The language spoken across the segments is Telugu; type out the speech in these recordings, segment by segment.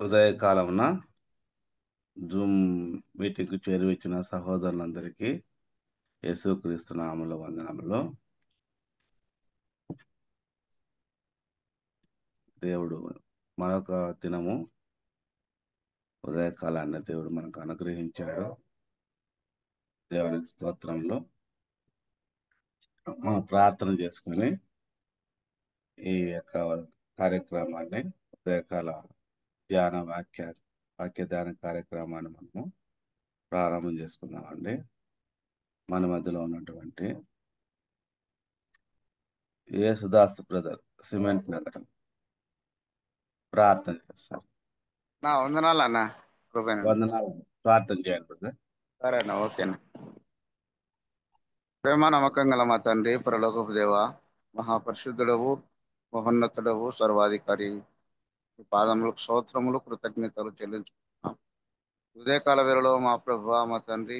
ఉదయకాలమున జూమ్ మీటింగ్కు చేరువచ్చిన సహోదరులందరికీ యేసుక్రీస్తు నామములో వందనములు. దేవుడు మరొక దినము ఉదయకాలాన్ని దేవుడు మనకు అనుగ్రహించాడు. దేవునికి స్తోత్రంలో మనం ప్రార్థన చేసుకుని ఈ యొక్క కార్యక్రమాన్ని ఉదయకాల వాక్య ధ్యాన కార్యక్రమాన్ని మనము ప్రారంభం చేసుకుందామండి. మన మధ్యలో ఉన్నటువంటి యేసుదాస్ బ్రదర్ సిమెంట్ నగరం ప్రార్థన చేస్తారు. వందనాలు అన్న. వందనాలు. ప్రార్థన చేయండి బ్రదర్. సరేనా, ఓకేనా. ప్రేమ నమ్మకం గల మా తండ్రి, పరలోకపు దేవ, మహాపరిశుద్ధుడవు, మహోన్నతుడవు, సర్వాధికారి, ఈ పాదములకు స్తోత్రములు కృతజ్ఞతలు చెల్లించుకుంటున్నాం. ఉదయకాల వేళలో మా ప్రభువా, మా తండ్రి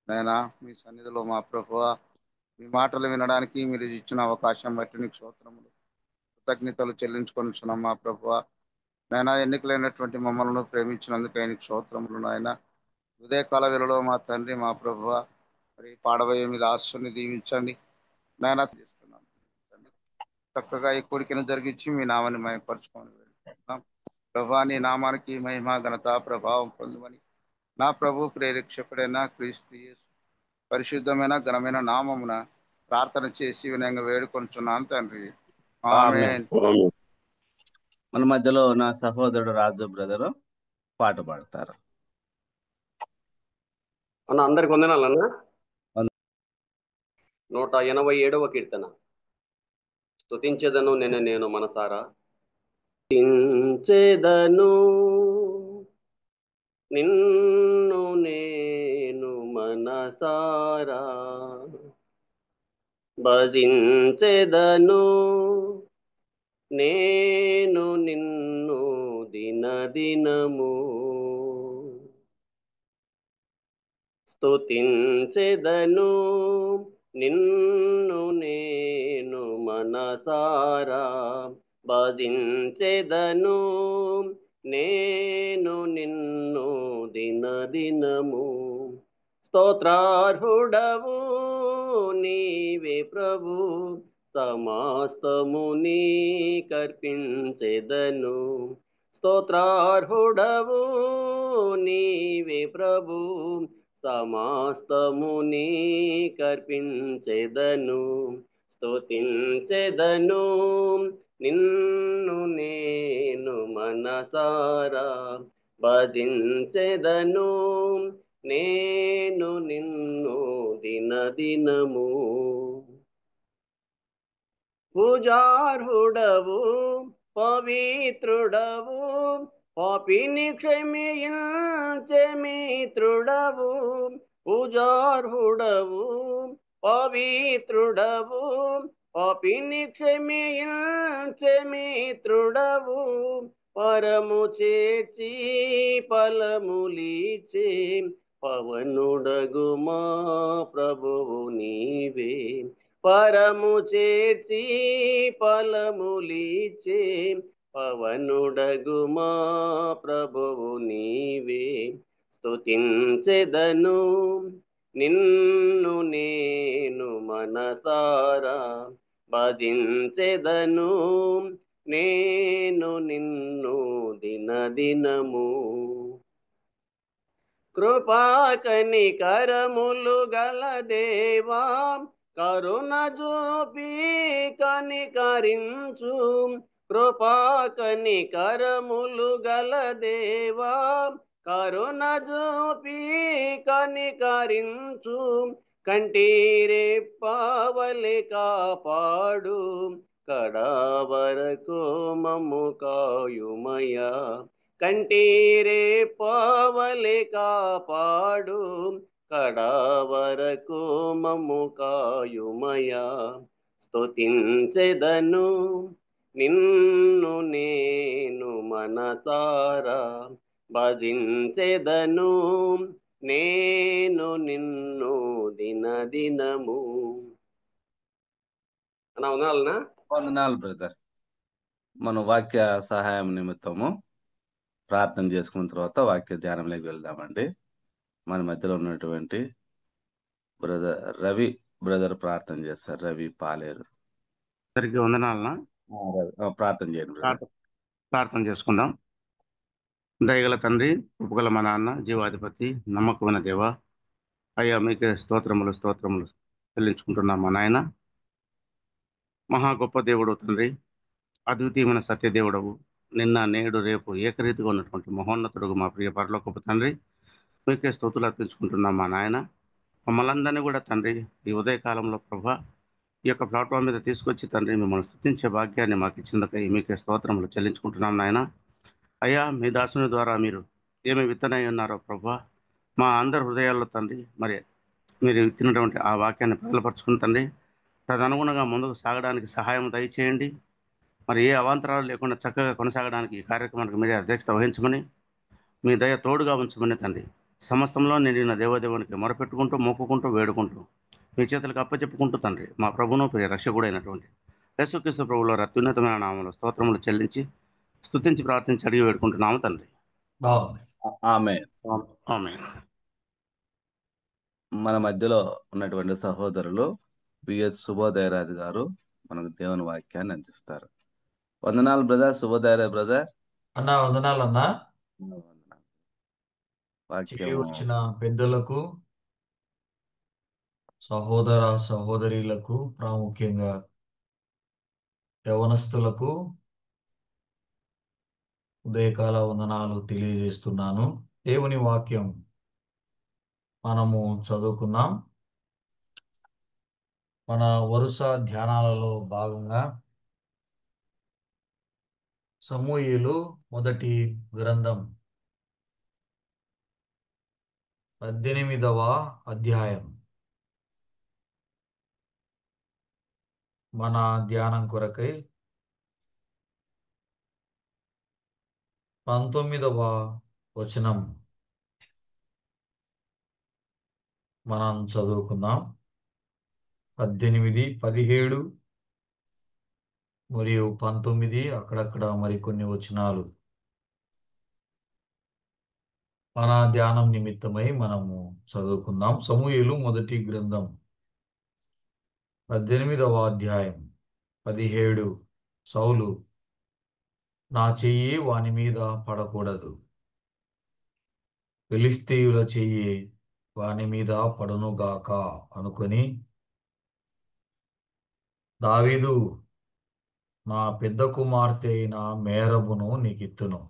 నైనా మీ సన్నిధిలో మా ప్రభువా మీ మాటలు వినడానికి మీరు ఇచ్చిన అవకాశం బట్టి నీకు స్తోత్రములు కృతజ్ఞతలు చెల్లించుకొనిచున్నాం. మా ప్రభువా నైనా ఎన్నికలైనటువంటి మమ్మల్ని ప్రేమించినందుకు నీకు స్తోత్రములు నాయన. ఉదయకాల వేళలో మా తండ్రి మా ప్రభువా మరి పాడబోయే మీద ఆశని దీవించండి నాయన. చేస్తున్నాం చక్కగా ఈ కోరికను జరిగించి మీ నామాన్ని మహిమపరచుకొని వెళ్తున్నాం. ప్రభువా నీ నామానికి మహిమ ఘనత ప్రభావం పొందమని నా ప్రభు ప్రేరక్షకుడైన క్రీస్తు యేసు పరిశుద్ధమైన ఘనమైన నామమున ప్రార్థన చేసి వినయంగా వేడుకొంచున్నాను తండ్రి, ఆమేన్. మన మధ్యలో నా సహోదరుడు రాజు బ్రదరు పాట పాడతారు. అన్న అందరికి వందనాలన్నా. 187వ కీర్తన. స్తుతించెదను నేను మనసారా, స్తుతించెదను నిన్ను నేను మనసారా, భజించెదను నేను నిన్ను దినదినము, స్తుతించెదను నిన్ను నేను మనసారా, భజించెదను నేను నిన్ను దినదినము. స్తోత్రార్హుడవు నీవే ప్రభు, సమస్తము నీకర్పించెదను. స్తోత్రార్హుడవు నీవే ప్రభు, సమస్తము నీకర్పించెదను. స్తుతించెదను నిన్ను నేను మనసారా, భజించెదను నేను నిన్ను దినదినము. పూజార్హుడవు పవిత్రుడవు, పాపిని క్షమించే మిత్రుడవు. పూజార్హుడవు పవిత్రుడవు, పాపిని క్షమించే మిత్రుడవు. పరము చేర్చి ఫలములిచ్చే పవనుడగు మా ప్రభువు నీవే. పరము చేర్చి ఫలములిచ్చే పవనుడగు మా ప్రభువు నీవే. స్తుతించెదను నిన్ను నేను మనసారా, భజించెదను నేను నిన్ను దినదినము. కృపా కనికరములు గల దేవా, కరుణ చూపి కనికరించు. కృపా కనికరములు గల దేవా, కరుణ చూపి కనికరించు. కంటిరే పావలే కాపాడు, కడవరకు మమ్ము కాయుమయా. కంటిరే పావలే కాపాడు, కడవరకు మమ్ము కాయుమయా. స్తుతించెదను నిన్ను నేను మనసారా, భజించెదను నేను నిన్ను దినదినము. అన్నా వందనాలన్నా. వందనాలు బ్రదర్. మన వాక్య సహాయం నిమిత్తము ప్రార్థన చేసుకున్న తర్వాత వాక్య ధ్యానంలోకి వెళ్దామండి. మన మధ్యలో ఉన్నటువంటి రవి బ్రదర్ ప్రార్థన చేస్తారు. రవి పాలేరు. అందరికీ వందనాలనా. రవి, ప్రార్థన చేయండి బ్రదర్. ప్రార్థన చేసుకుందాం. దయగల తండ్రి, ఉపగల మా నాన్న, జీవాధిపతి, నమ్మకమైన దేవ, అయ్యా మీకే స్తోత్రములు చెల్లించుకుంటున్నాం మా నాయన. మహా గొప్ప దేవుడు తండ్రి, అద్వితీయమైన సత్యదేవుడవు, నిన్న నేడు రేపు ఏకరీతిగా ఉన్నటువంటి మహోన్నతుడు మా ప్రియ పరలోకపు తండ్రి, మీకే స్తోతులు అర్పించుకుంటున్నాం మా నాయన. మమ్మల్ని అందరినీ కూడా తండ్రి ఈ ఉదయకాలంలో ప్రభా ఈ యొక్క ప్లాట్ఫామ్ మీద తీసుకొచ్చి తండ్రి మిమ్మల్ని స్తుతించే భాగ్యాన్ని మాకు ఇచ్చినందుకై మీకే స్తోత్రములు చెల్లించుకుంటున్నాం నాయన. అయ్యా మీ దాసుని ద్వారా మీరు ఏమి విత్తనై ఉన్నారో ప్రభా మా అందరి హృదయాల్లో తండ్రి మరి మీరు విత్తినటువంటి ఆ వాక్యాన్ని బయలుపరుచుకుని తండ్రి తదనుగుణంగా ముందుకు సాగడానికి సహాయం దయచేయండి. మరి ఏ అవాంతరాలు లేకుండా చక్కగా కొనసాగడానికి ఈ కార్యక్రమానికి మీరే అధ్యక్షత వహించమని, మీ దయ తోడుగా ఉంచమని తండ్రి సమస్తంలో నిండిన దేవదేవునికి మొరపెట్టుకుంటూ మొక్కుకుంటూ వేడుకుంటూ మీ చేతులకు అప్పచెప్పుకుంటూ తండ్రి మా ప్రభును ప్రియ రక్షకుడైనటువంటి యేసుక్రీస్తు ప్రభువులో అత్యున్నతమైన నామంలో స్తోత్రములు చెల్లించి స్తుతించి ప్రార్థించి అడిగి వేడుకుంటున్నాము తండ్రి. ఆమేన్. ఆమేన్. మన మధ్యలో ఉన్నటువంటి సహోదరులు బిఎస్ శుభోదయరాజు గారు మనకు దేవుని వాక్యాన్ని అందిస్తారు. వందనాలు బ్రదర్. శుభోదయరాజు బ్రదర్. అన్నా వందనాలన్నా. చేరి వాక్యం వచ్చిన పెద్దలకు, సహోదర సహోదరీలకు, ప్రాముఖ్యంగా యవనస్తులకు ఉదయకాల వందనాలు తెలియజేస్తున్నాను. దేవుని వాక్యం మనము చదువుకుందాం. మన వరుస ధ్యానాలలో భాగంగా సమూయేలు మొదటి గ్రంథం 18వ అధ్యాయం మన ధ్యానం కొరకై 19వ వచనం మనం చదువుకుందాం. 18, 17 మరియు 19 అక్కడక్కడ మరికొన్ని వచనాలు మన ధ్యానం నిమిత్తమై మనము చదువుకుందాం. సమూయేలు మొదటి గ్రంథం 18వ అధ్యాయం 17. సౌలు, నా చెయ్యి వాని మీద పడకూడదు, ఫిలిష్తీయుల చెయ్యి వాని మీద పడునుగాక అనుకొని, దావీదు, నా పెద్ద కుమార్తె అయిన మేరబును నీకిత్తును.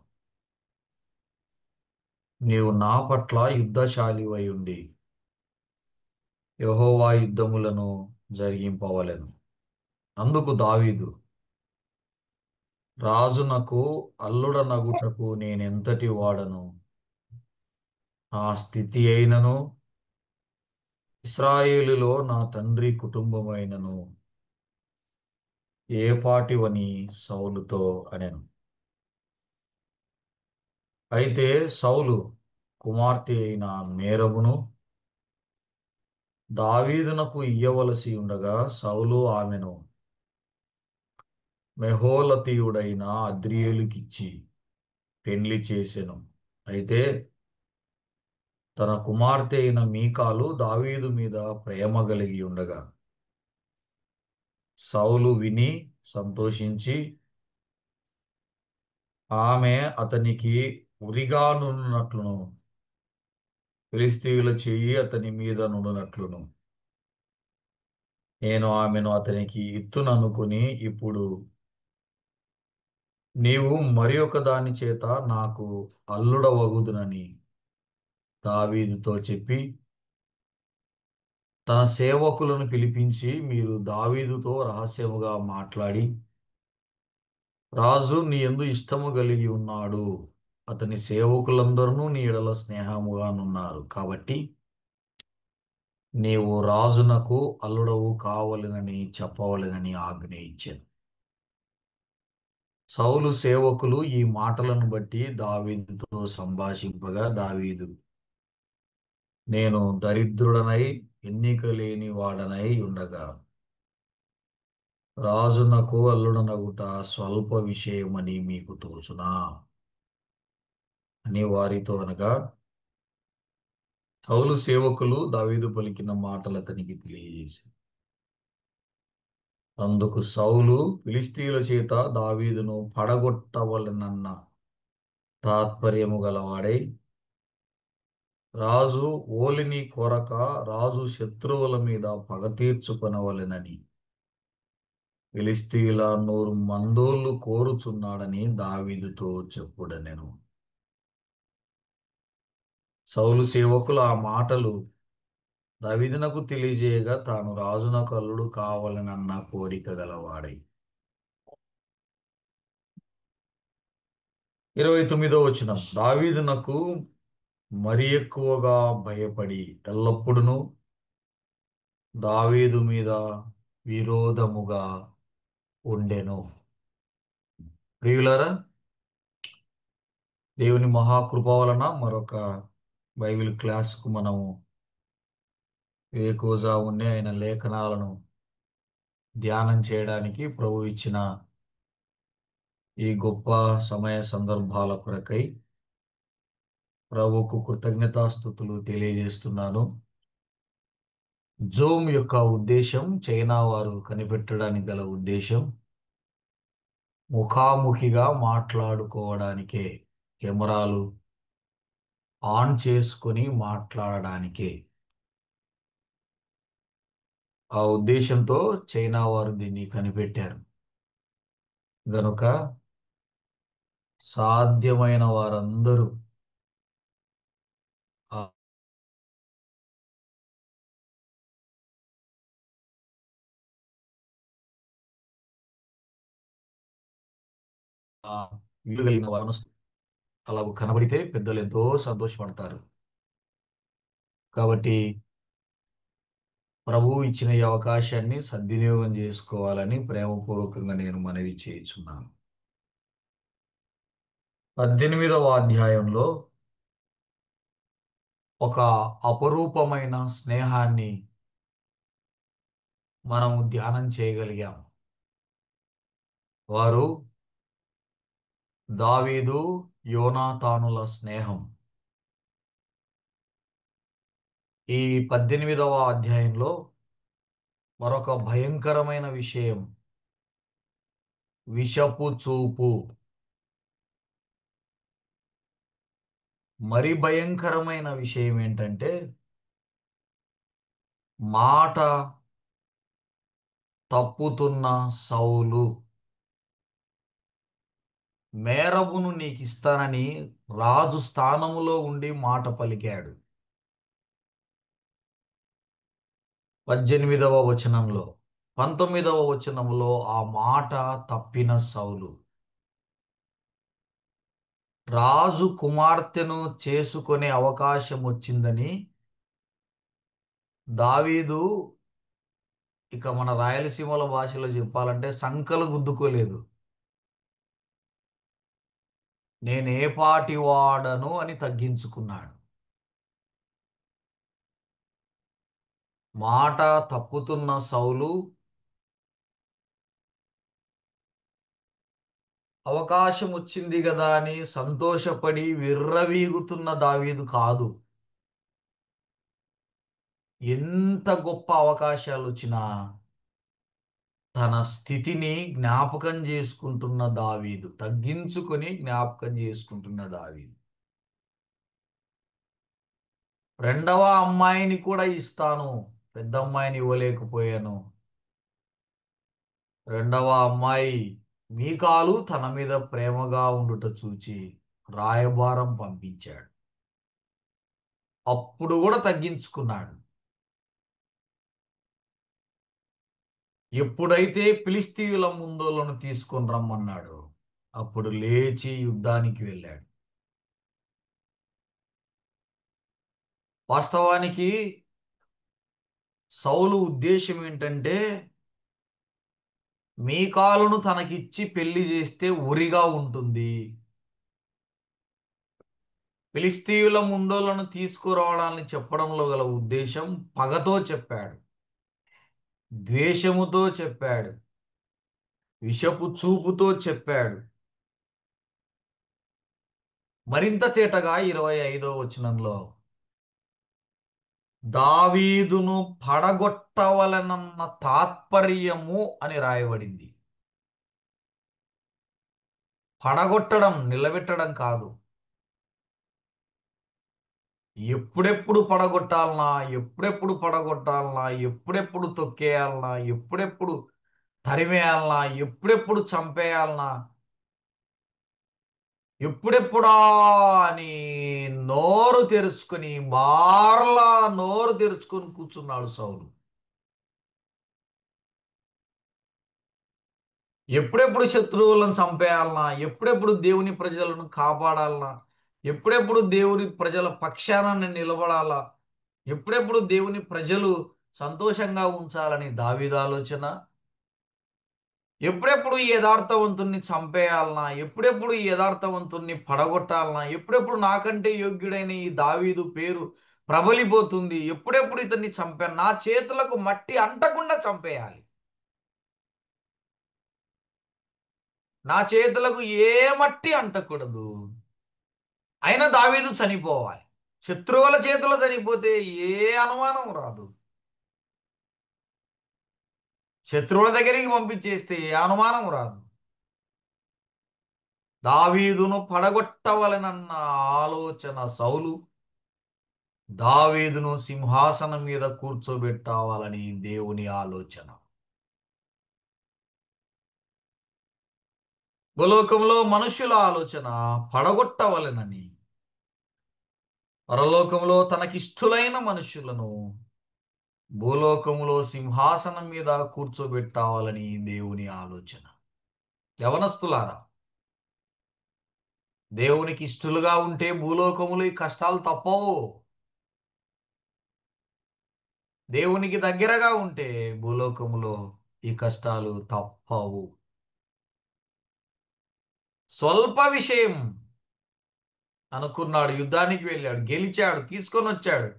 నీవు నా పట్ల యుద్ధశాలివై ఉండి యెహోవా యుద్ధములను జరిగింపవలెను. అందుకు దావీదు, రాజునకు అల్లుడనగుటకు నేనెంతటి వాడను, నా స్థితి అయినను ఇశ్రాయేలులో నా తండ్రి కుటుంబమైనను ఏ పాటివని సౌలుతో అనెను. అయితే సౌలు కుమార్తె అయిన మేరబును దావీదునకు ఇయ్యవలసి ఉండగా సౌలు ఆమెను మెహోలతీయుడైన అద్రియేలుకిచ్చి పెండ్లి చేసెను. అయితే తన కుమార్తె అయిన మీకాలు దావీదు మీద ప్రేమ కలిగి ఉండగా సౌలు విని సంతోషించి ఆమె అతనికి ఉరిగా నున్నట్లును ఫిలిష్తీయుల చెయ్యి అతని మీద నుండునట్లును నేను ఆమెను అతనికి ఇత్తుననుకుని, ఇప్పుడు నీవు మరి ఒక దాని చేత నాకు అల్లుడవగుదునని దావీదుతో చెప్పి తన సేవకులను పిలిపించి, మీరు దావీదుతో రహస్యముగా మాట్లాడి, రాజు నీ యందు ఇష్టము కలిగి ఉన్నాడు, అతని సేవకులందరూ నీ ఎడల స్నేహముగానున్నారు, కాబట్టి నీవు రాజునకు అల్లుడవు కావలెనని చెప్పవలెనని ఆజ్ఞ ఇచ్చాను. సౌలు సేవకులు ఈ మాటలను బట్టి దావీదుతో సంభాషింపగా దావీదు, నేను దరిద్రుడనై ఎన్నిక లేని వాడనై ఉండగా రాజునకు అల్లుడనగుట స్వల్ప విషయమని మీకు తోచునా? అని వారితో అనగా, సౌలు సేవకులు దావీదు పలికిన మాటలు అతనికి తెలియజేశారు. అందుకు సౌలు ఫిలిష్తీయుల చేత దావీదును పడగొట్టవలెనన్న తాత్పర్యము గలవాడై, రాజు ఓలిని కొరక రాజు శత్రువుల మీద పగ తీర్చుకొనవలెనని ఫిలిష్తీయుల నూరు మందోళ్ళు కోరుచున్నాడని దావీదుతో చెప్పుడనెను. సౌలు సేవకులు ఆ మాటలు దావీదునకు తెలియజేయగా, తాను రాజునకు అల్లుడు కావాలనన్న కోరిక గలవాడై. 29వ వచనం. దావీదునకు మరి ఎక్కువగా భయపడి ఎల్లప్పుడూ దావీదు మీద విరోధముగా ఉండెను. ప్రియులారా, దేవుని మహాకృప వలన మరొక బైబిల్ క్లాస్కు మనము వేకువజామునే ఆయన లేఖనాలను ధ్యానం చేయడానికి ప్రభు ఇచ్చిన ఈ గొప్ప సమయ సందర్భాల కొరకై ప్రభువుకు కృతజ్ఞతాస్తుతులు తెలియజేస్తున్నాను. జూమ్ యొక్క ఉద్దేశం, చైనా వారు కనిపెట్టడానికి గల ఉద్దేశం ముఖాముఖిగా మాట్లాడుకోవడానికే, కెమెరాలు ఆన్ చేసుకొని మాట్లాడడానికే. ఆ ఉద్దేశంతో చైనా వారు దీన్ని కనిపెట్టారు. గనుక సాధ్యమైన వారందరూ ఆ ఆ వీలు కలిగిన వారు అలా కనబడితే పెద్దలు ఎంతో సంతోషపడతారు. కాబట్టి ప్రభువు ఇచ్చిన ఈ అవకాశాన్ని సద్వినియోగం చేసుకోవాలని ప్రేమపూర్వకంగా నేను మనవి చేయుచున్నాను. 18వ అధ్యాయంలో ఒక అపరూపమైన స్నేహాన్ని మనము ధ్యానం చేయగలిగాం. వారు దావీదు యోనాతానుల స్నేహం. ఈ 18వ అధ్యాయంలో మరొక భయంకరమైన విషయం, విషపు చూపు. మరి భయంకరమైన విషయం ఏంటంటే, మాట తప్పుతున్న సౌలు. మేరబును నీకిస్తానని రాజు స్థానములో ఉండి మాట పలికాడు. 18వ వచనంలో, 19వ వచనంలో ఆ మాట తప్పిన సౌలు రాజు కుమార్తెను చేసుకునే అవకాశం వచ్చిందని దావీదు, ఇక మన రాయలసీమల భాషలో చెప్పాలంటే, సంకలు గుద్దుకోలేదు. నేనే పాటి వాడను అని తగ్గించుకున్నాడు. మాట తప్పుతున్న సౌలు అవకాశం వచ్చింది కదా అని సంతోషపడి విర్రవీగుతున్న దావీదు కాదు. ఎంత గొప్ప అవకాశాలు వచ్చినా తన స్థితిని జ్ఞాపకం చేసుకుంటున్న దావీదు, తగ్గించుకొని జ్ఞాపకం చేసుకుంటున్న దావీదు. రెండవ అమ్మాయిని కూడా ఇస్తాను, పెద్ద అమ్మాయిని ఇవ్వలేకపోయాను. రెండవ అమ్మాయి మీకాలు తన మీద ప్రేమగా ఉండుట చూచి రాయబారం పంపించాడు. అప్పుడు కూడా తగ్గించుకున్నాడు. ఎప్పుడైతే ఫిలిష్తీయుల ముందోలను తీసుకొని రమ్మన్నాడు, అప్పుడు లేచి యుద్ధానికి వెళ్ళాడు. వాస్తవానికి సౌలు ఉద్దేశం ఏంటంటే, మీకాలును తనకిచ్చి పెళ్లి చేస్తే ఉరిగా ఉంటుంది, ఫిలిష్తీయుల ముందోలను తీసుకురావడాన్ని చెప్పడంలో గల ఉద్దేశం పగతో చెప్పాడు, ద్వేషముతో చెప్పాడు, విషపు చూపుతో చెప్పాడు. మరింత తేటగా 25వ వచనంలో దావీదును పడగొట్టవలనన్న తాత్పర్యము అని రాయబడింది. పడగొట్టడం, నిలబెట్టడం కాదు. ఎప్పుడెప్పుడు పడగొట్టాలనా, ఎప్పుడెప్పుడు పడగొట్టాలనా, ఎప్పుడెప్పుడు తొక్కేయాలనా, ఎప్పుడెప్పుడు తరిమేయాలనా, ఎప్పుడెప్పుడు చంపేయాలనా, ఎప్పుడెప్పుడా అని నోరు తెరుచుకొని మార్లా నోరు తెరుచుకొని కూర్చున్నాడు సౌలు. ఎప్పుడెప్పుడు శత్రువులను చంపేయాలనా, ఎప్పుడెప్పుడు దేవుని ప్రజలను కాపాడాలనా, ఎప్పుడెప్పుడు దేవుని ప్రజల పక్షాన నేను నిలబడాలా, ఎప్పుడెప్పుడు దేవుని ప్రజలు సంతోషంగా ఉంచాలని దావీదు ఆలోచన. ఎప్పుడెప్పుడు ఈ యథార్థవంతుణ్ణి చంపేయాలనా, ఎప్పుడెప్పుడు ఈ యథార్థవంతుణ్ణి పడగొట్టాలనా, ఎప్పుడెప్పుడు నాకంటే యోగ్యుడైన ఈ దావీదు పేరు ప్రబలిపోతుంది, ఎప్పుడెప్పుడు ఇతన్ని నా చేతులకు మట్టి అంటకుండా చంపేయాలి, నా చేతులకు ఏ మట్టి అంటకూడదు, అయినా దావీదు చనిపోవాలి. శత్రువుల చేతిలో చనిపోతే ఏ అనుమానం రాదు. శత్రువుల దగ్గరికి పంపించేస్తే ఏ అనుమానం రాదు. దావీదును పడగొట్టవలనన్న ఆలోచన సౌలు దావీదును సింహాసనం మీద కూర్చోబెట్టాలని దేవుని ఆలోచన. భూలోకంలో మనుషుల ఆలోచన పడగొట్టవలెనని, పరలోకంలో తనకిష్టులైన మనుషులను భూలోకంలో సింహాసనం మీద కూర్చోబెట్టాలని దేవుని ఆలోచన. యవనస్తులారా, దేవునికి ఇష్టలుగా ఉంటే భూలోకములో ఈ కష్టాలు తప్పవు. దేవునికి దగ్గరగా ఉంటే భూలోకములో ఈ కష్టాలు తప్పవు. స్వల్ప విషయం అనుకున్నాడు, యుద్ధానికి వెళ్ళాడు, గెలిచాడు, తీసుకొని వచ్చాడు.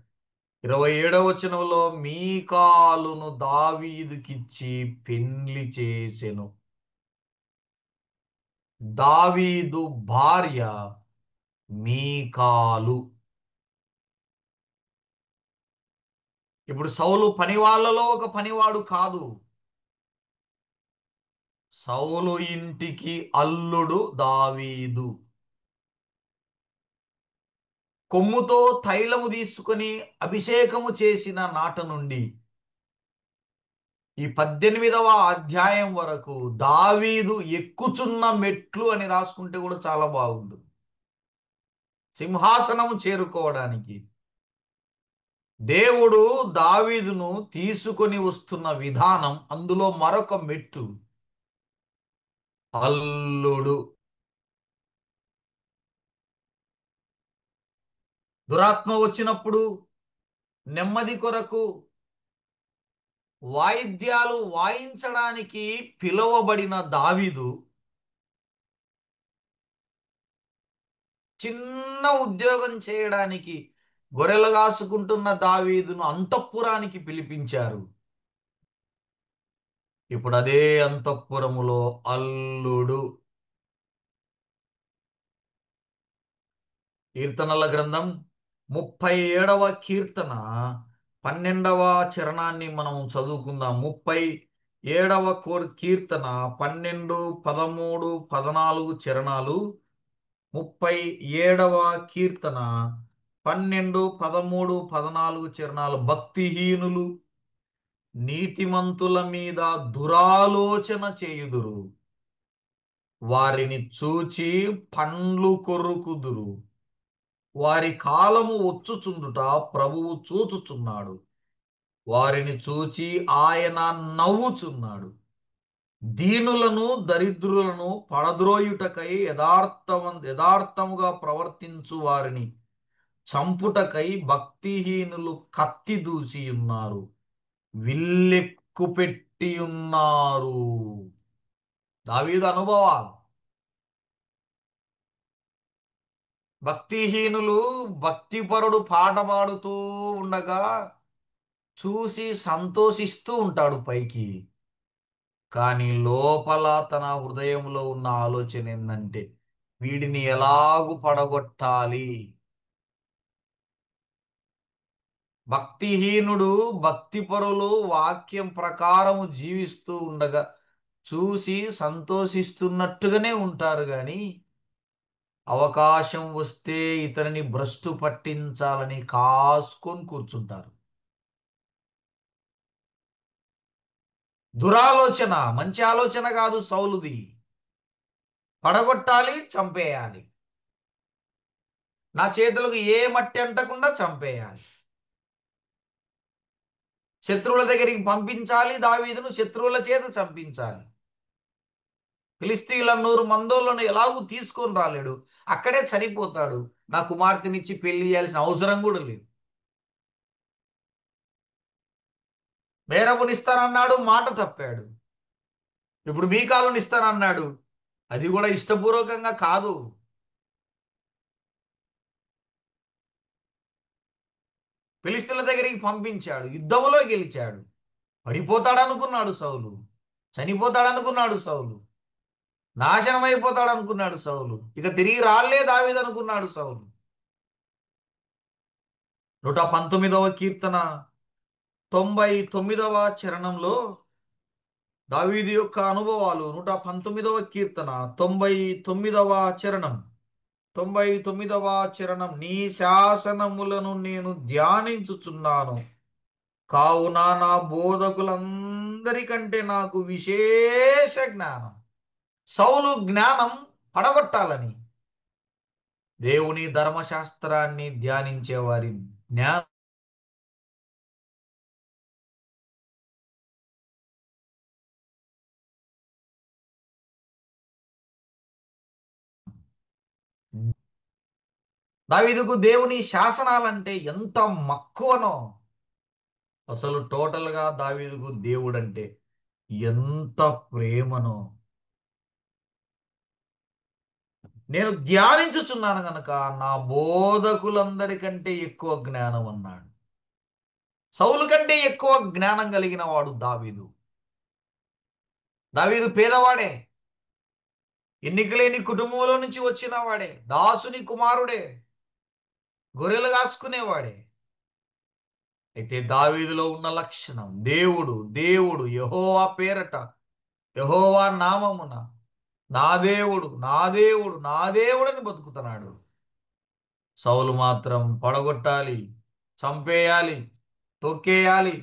27వ వచనంలో మీకాలును దావీదుకిచ్చి పెండ్లి చేసెను. దావీదు భార్య మీకాలు. ఇప్పుడు సౌలు పనివాళ్లలో ఒక పనివాడు కాదు, సౌలు ఇంటికి అల్లుడు దావీదు. కొమ్ముతో తైలము తీసుకుని అభిషేకము చేసిన నాట నుండి ఈ 18వ అధ్యాయం వరకు దావీదు ఎక్కుచున్న మెట్లు అని రాసుకుంటే కూడా చాలా బాగుంటుంది. సింహాసనము చేరుకోవడానికి దేవుడు దావీదును తీసుకొని వస్తున్న విధానం, అందులో మరొక మెట్టు అల్లుడు. దురాత్మ వచ్చినప్పుడు నెమ్మది కొరకు వాయిద్యాలు వాయించడానికి పిలువబడిన దావీదు చిన్న ఉద్యోగం చేయడానికి గొర్రెలు కాసుకుంటున్న దావీదును అంతఃపురానికి పిలిపించారు. ఇప్పుడు అదే అంతఃపురములో అల్లుడు. కీర్తనల గ్రంథం 37వ కీర్తన 12వ చరణాన్ని మనం చదువుకుందాం. 37వ కీర్తన 12, 13, 14 చరణాలు. 37వ కీర్తన 12, 13, 14 చరణాలు. భక్తిహీనులు నీతిమంతుల మీద దురాలోచన చేయుదురు, వారిని చూచి పండ్లు కొరుకుదురు. వారి కాలము వచ్చుచుండుట ప్రభువు చూచుచున్నాడు, వారిని చూచి ఆయన నవ్వుచున్నాడు. దీనులను దరిద్రులను పడద్రోయుటకై యథార్థముగా ప్రవర్తించు వారిని చంపుటకై భక్తిహీనులు కత్తి దూసి ఉన్నారు, విల్లెక్కుపెట్టి ఉన్నారు. దావీదు అనుభవాలు. భక్తిహీనులు, భక్తిపరుడు పాట పాడుతూ ఉండగా చూసి సంతోషిస్తూ ఉంటాడు పైకి, కానీ లోపల తన హృదయంలో ఉన్న ఆలోచన ఏంటంటే వీడిని ఎలాగు పడగొట్టాలి. భక్తిహీనుడు భక్తిపరులు వాక్యం ప్రకారము జీవిస్తూ ఉండగా చూసి సంతోషిస్తున్నట్టుగానే ఉంటారు కానీ అవకాశం వస్తే ఇతనిని భ్రష్టు పట్టించాలని కాసుకొని కూర్చుంటారు. దురాలోచన, మంచి ఆలోచన కాదు సౌలుది. పడగొట్టాలి, చంపేయాలి, నా చేతులకు ఏ మట్టి అంటకుండా చంపేయాలి, శత్రువుల దగ్గరికి పంపించాలి, దావీదును శత్రువుల చేత చంపించాలి. ఫిలిస్తీన్ల 100 మందోళ్ళను ఎలాగూ తీసుకొని రాలేడు, అక్కడే చనిపోతాడు. నా కుమార్తెనిచ్చి పెళ్లి చేయాల్సిన అవసరం కూడా లేదు. మేరమునిస్తానన్నాడు, మాట తప్పాడు. ఇప్పుడు మీకాలను ఇస్తానన్నాడు, అది కూడా ఇష్టపూర్వకంగా కాదు. ఫిలిస్తీన్ల దగ్గరికి పంపించాడు, యుద్ధంలో గెలిచాడు. పడిపోతాడనుకున్నాడు సౌలు, చనిపోతాడనుకున్నాడు సౌలు, నాశనం అయిపోతాడు అనుకున్నాడు సౌలు, ఇక తిరిగి రాలే దావీదు అనుకున్నాడు సౌలు. 119వ కీర్తన 99వ చరణంలో దావీదు యొక్క అనుభవాలు. 119వ కీర్తన 99వ చరణం. 99వ చరణం. నీ శాసనములను నేను ధ్యానించుచున్నాను, కావున నా బోధకులందరికంటే నాకు విశేష జ్ఞానం. సౌలు జ్ఞానం పడగొట్టాలని దేవుని ధర్మశాస్త్రాన్ని ధ్యానించే వారి జ్ఞానం దావీదుకు దేవుని శాసనాలంటే ఎంత మక్కువనో, అసలు టోటల్గా దావీదుకు దేవుడంటే ఎంత ప్రేమనో. నేను ధ్యానించుచున్నాను గనక నా బోధకులందరికంటే ఎక్కువ జ్ఞానం అన్నాడు. సౌలు కంటే ఎక్కువ జ్ఞానం కలిగిన వాడు దావీదు. దావీదు పేదవాడే, ఎన్నికలేని కుటుంబంలో నుంచి వచ్చిన వాడే, దాసుని కుమారుడే, గొర్రెలు కాసుకునేవాడే. అయితే దావీదులో ఉన్న లక్షణం, దేవుడు దేవుడు యెహోవా పేరట, యెహోవా నామమున నా దేవుడు నా దేవుడు నా దేవుడని బతుకుతున్నాడు. సౌలు మాత్రం పడగొట్టాలి, చంపేయాలి, తొక్కేయాలి,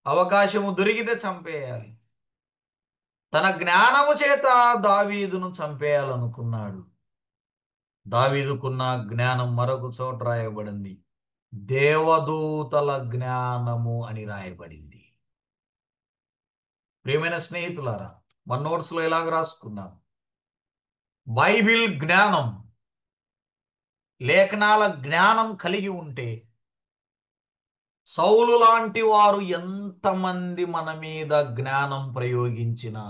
అవకాశము దొరికితే చంపేయాలి. తన జ్ఞానము చేత దావీదును చంపేయాలనుకున్నాడు. దావీదుకున్న జ్ఞానం మరొక చోట రాయబడింది, దేవదూతల జ్ఞానము అని రాయబడింది. ప్రియమైన స్నేహితులారా, మన నోట్స్లో ఇలాగ రాసుకున్నాం, బైబిల్ జ్ఞానం, లేఖనాల జ్ఞానం కలిగి ఉంటే సౌలు లాంటి వారు ఎంతమంది మన మీద జ్ఞానం ప్రయోగించినా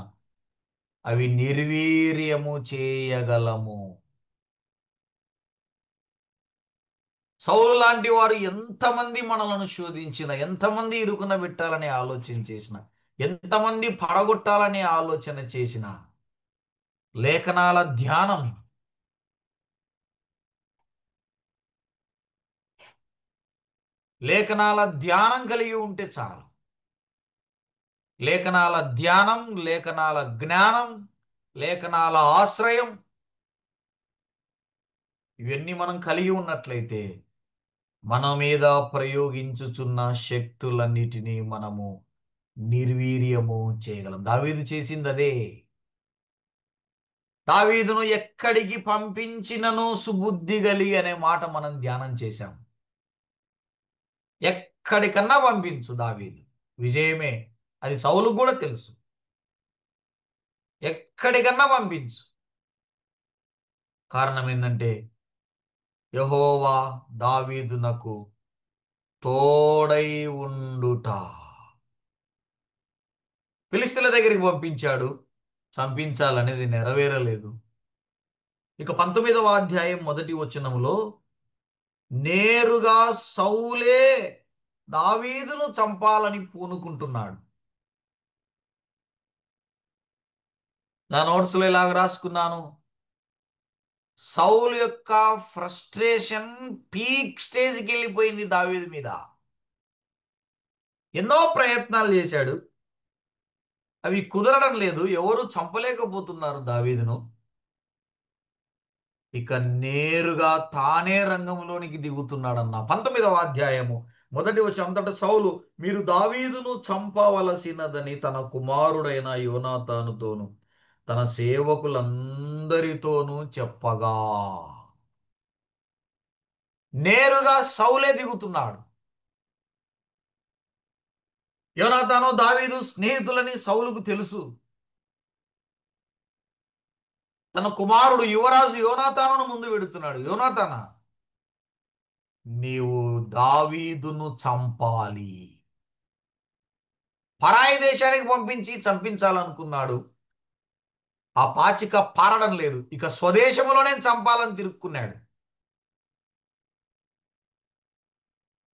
అవి నిర్వీర్యము చేయగలము. సౌలు లాంటి వారు ఎంతమంది మనలను శోధించిన, ఎంతమంది ఇరుకున పెట్టాలని ఆలోచన చేసిన, ఎంతమంది పడగొట్టాలని ఆలోచన చేసిన, లేఖనాల ధ్యానం, లేఖనాల ధ్యానం కలిగి ఉంటే చాలు. లేఖనాల ధ్యానం, లేఖనాల జ్ఞానం, లేఖనాల ఆశ్రయం, ఇవన్నీ మనం కలిగి ఉన్నట్లయితే మన మీద ప్రయోగించుచున్న శక్తులన్నిటినీ మనము నిర్వీర్యము చేయగలం. దావీదు చేసింది అదే. దావీదును ఎక్కడికి పంపించినను సుబుద్ధి కలిగి అనే మాట మనం ధ్యానం చేశాం. ఎక్కడికన్నా పంపించు దావీదు, విజయమే. అది సౌలు కూడా తెలుసు. ఎక్కడికన్నా పంపించు. కారణం ఏంటంటే యెహోవా దావీదునకు తోడై ఉండుట. ఫిలిష్తీయుల దగ్గరికి పంపించాడు, చంపించాలనేది నెరవేరలేదు. ఇక 19వ అధ్యాయం 1వ వచనంలో నేరుగా సౌలే దావీదును చంపాలని పూనుకుంటున్నాడు. నా నోట్స్లో ఇలాగ రాసుకున్నాను. సౌలు యొక్క ఫ్రస్ట్రేషన్ పీక్ స్టేజ్కి వెళ్ళిపోయింది దావీదు మీద. ఎన్నో ప్రయత్నాలు చేశాడు, అవి కుదరడం లేదు. ఎవరు చంపలేకపోతున్నారు దావీదును. ఇక నేరుగా తానే రంగంలోనికి దిగుతున్నాడన్న 19వ అధ్యాయము 1వ వచనం. అంతటా సౌలు, మీరు దావీదును చంపవలసినదని తన కుమారుడైన యోనాతానుతోను తన సేవకులందరితోనూ చెప్పగా. నేరుగా సౌలే దిగుతున్నాడు. యోనాతాను దావీదు స్నేహితులని సౌలుకు తెలుసు. తన కుమారుడు యువరాజు యోనాతానును ముందు పెడుతున్నాడు. యోనాతానా, నీవు దావీదును చంపాలి. పరాయి దేశానికి పంపించి చంపించాలనుకున్నాడు. ఆ పాచిక పారడం లేదు. ఇక స్వదేశంలోనే చంపాలని తిరుక్కున్నాడు.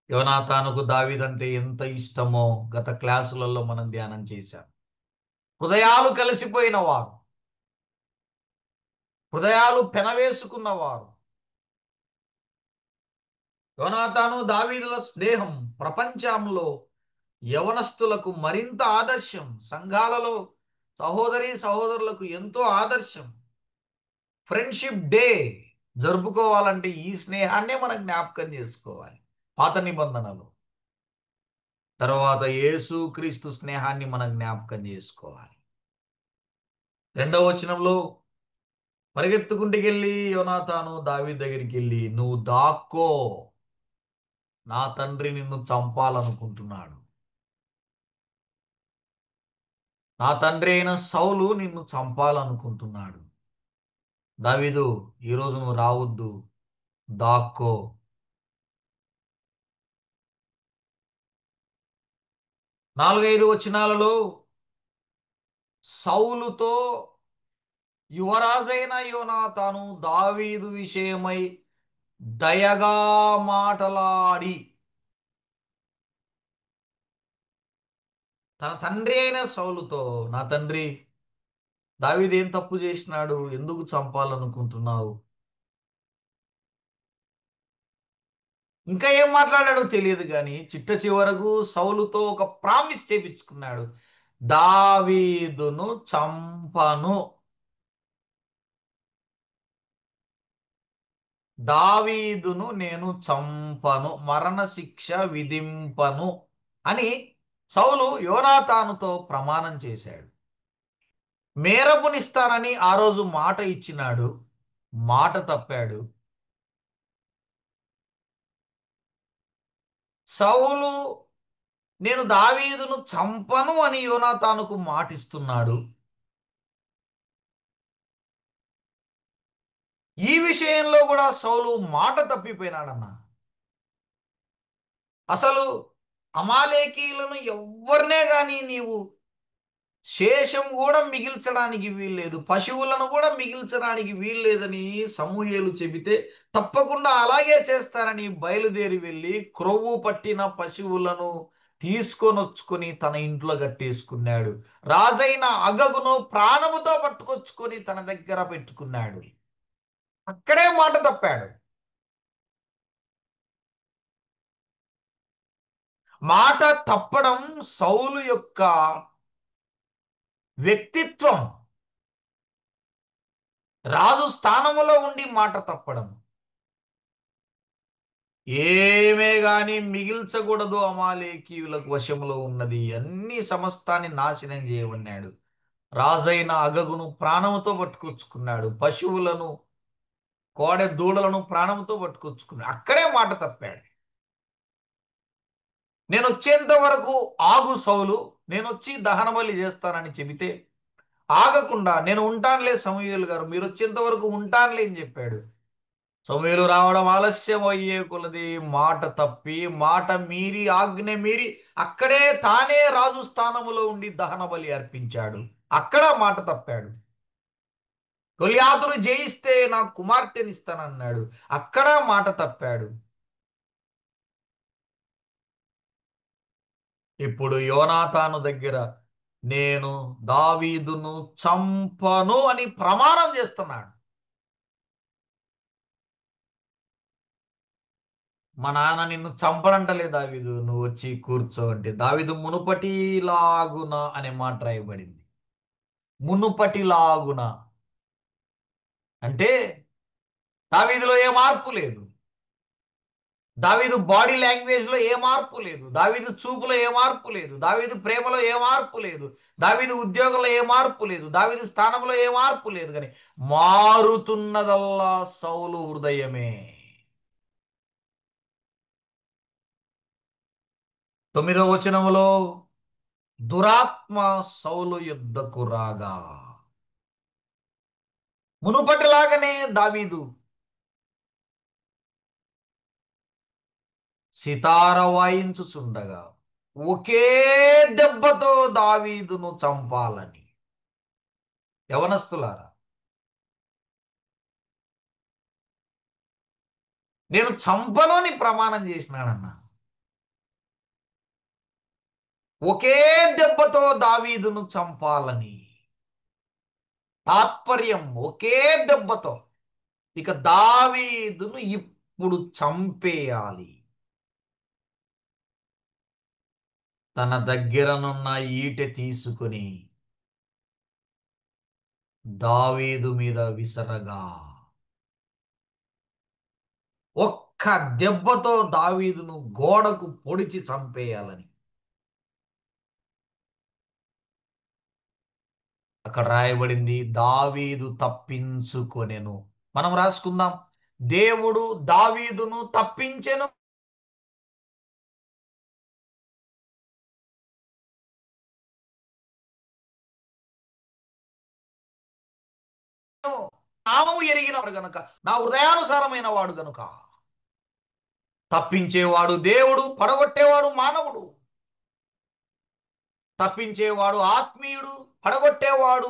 యోనాతానుకు దావీదంటే ఎంత ఇష్టమో గత క్లాసులలో మనం ధ్యానం చేశాం. హృదయాలు కలిసిపోయిన వారు, హృదయాలు పెనవేసుకున్నవారు. యోనాతాను దావీదుల స్నేహం ప్రపంచంలో యవనస్తులకు మరింత ఆదర్శం. సంఘాలలో సహోదరి సహోదరులకు ఎంతో ఆదర్శం. ఫ్రెండ్షిప్ డే జరుపుకోవాలంటే ఈ స్నేహాన్నే మనం జ్ఞాపకం చేసుకోవాలి. పాత నిబంధనలు తర్వాత యేసుక్రీస్తు స్నేహాన్ని మనం జ్ఞాపకం చేసుకోవాలి. 2వ వచనంలో పరిగెత్తుకుంటుకెళ్ళి యోనాతాను దావీదు దగ్గరికి వెళ్ళి, నువ్వు దాక్కో, నా తండ్రి నిన్ను చంపాలనుకుంటున్నాడు. నా తండ్రి అయిన సౌలు నిన్ను చంపాలనుకుంటున్నాడు. దావీదు, ఈరోజు నువ్వు రావద్దు, దాక్కో. 4-5 వచనాలలో సౌలుతో యువరాజైన యోనాతాను దావీదు విషయమై దయగా మాటలాడి తన తండ్రి అయిన సౌలుతో, నా తండ్రి, దావీదు ఏం తప్పు చేసినాడు, ఎందుకు చంపాలనుకుంటున్నావు? ఇంకా ఏం మాట్లాడాడో తెలియదు కానీ చిట్ట చివరకు సౌలుతో ఒక ప్రామిస్ చేపించుకున్నాడు, దావీదును చంపను, దావీదును నేను చంపను, మరణశిక్ష విధింపను అని సౌలు యోనాతానుతో ప్రమాణం చేశాడు. మేరపునిస్తానని ఆ రోజు మాట ఇచ్చినాడు, మాట తప్పాడు. సౌలు నేను దావీదును చంపను అని యోనాతానుకు మాటిస్తున్నాడు. ఈ విషయంలో కూడా సౌలు మాట తప్పిపోయినాడన్న. అసలు అమాలేకీయులను ఎవ్వరినే గాని నీవు శేషం కూడా మిగిల్చడానికి వీల్లేదు, పశువులను కూడా మిగిల్చడానికి వీల్లేదని సమూయేలు చెబితే తప్పకుండా అలాగే చేస్తారని బయలుదేరి వెళ్ళి క్రొవ్వు పట్టిన పశువులను తీసుకొనొచ్చుకొని తన ఇంట్లో కట్టేసుకున్నాడు. రాజైన అగగును ప్రాణముతో పట్టుకొచ్చుకొని తన దగ్గర పెట్టుకున్నాడు. అక్కడే మాట తప్పాడు. మాట తప్పడం సౌలు యొక్క వ్యక్తిత్వం. రాజు స్థానములో ఉండి మాట తప్పడం. ఏమే గాని మిగిల్చకూడదు, అమాలేకీయులకు వశములో ఉన్నది అన్ని సమస్తాన్ని నాశనం చేయమన్నాడు. రాజైన అగగును ప్రాణముతో పట్టుకొచ్చుకున్నాడు. పశువులను, కోడె దూడలను ప్రాణంతో పట్టుకొచ్చుకున్నాడు. అక్కడే మాట తప్పాడు. నేను వచ్చేంత వరకు ఆగు సౌలు, నేను వచ్చి దహన బలి చేస్తానని చెబితే ఆగకుండా నేను ఉంటానులే సమూయేలు గారు, మీరు వచ్చేంత వరకు ఉంటానులే అని చెప్పాడు. సమూయేలు రావడం ఆలస్యం అయ్యే కొలది మాట తప్పి, మాట మీరి, ఆజ్ఞ మీరి అక్కడే తానే రాజు స్థానములో ఉండి దహన బలి అర్పించాడు. అక్కడ మాట తప్పాడు. గొలియాతును జయిస్తే నా కుమార్తెనిస్తానన్నాడు. అక్కడ మాట తప్పాడు. ఇప్పుడు యోనాతాను దగ్గర నేను దావీదును చంపను అని ప్రమాణం చేస్తున్నాడు. మా నాన్న నిన్ను చంపడంటలే దావీదు, నువ్వు వచ్చి కూర్చో అంటే. దావీదు మునుపటిలాగున అనే మాట రాయబడింది. మునుపటిలాగున అంటే దావీదులో ఏ మార్పు లేదు. దావీదు బాడీ లాంగ్వేజ్ లో ఏ మార్పు లేదు. దావీదు చూపులో ఏ మార్పు లేదు. దావీదు ప్రేమలో ఏ మార్పు లేదు. దావీదు ఉద్యోగంలో ఏ మార్పు లేదు. దావీదు స్థానంలో ఏ మార్పు లేదు. కానీ మారుతున్నదల్లా సౌలు హృదయమే. 9వ వచనములో దురాత్మ సౌలు యుద్ధకు రాగా, మునుపటిలాగానే దావీదు సితార వాయించుచుండగా ఒకే దెబ్బతో దావీదును చంపాలని. యవనస్తులారా, నేను చంపను అని ప్రమాణం చేసినాడన్నా. ఒకే దెబ్బతో దావీదును చంపాలని తాత్పర్యం, ఒకే దెబ్బతో. ఇక దావీదును ఇప్పుడు చంపేయాలి. తన దగ్గరనున్న ఈటె తీసుకుని దావీదు మీద విసరగా ఒక్క దెబ్బతో దావీదును గోడకు పొడిచి చంపేయాలని. అక్కడ రాయబడింది, దావీదు తప్పించుకొనెను. మనం రాసుకుందాం, దేవుడు దావీదును తప్పించెను. నామము ఎరిగిన వాడు గనుక, నా హృదయానుసారమైన వాడు గనుక. తప్పించేవాడు దేవుడు, పడగొట్టేవాడు మానవుడు. తప్పించేవాడు ఆత్మీయుడు, పడగొట్టేవాడు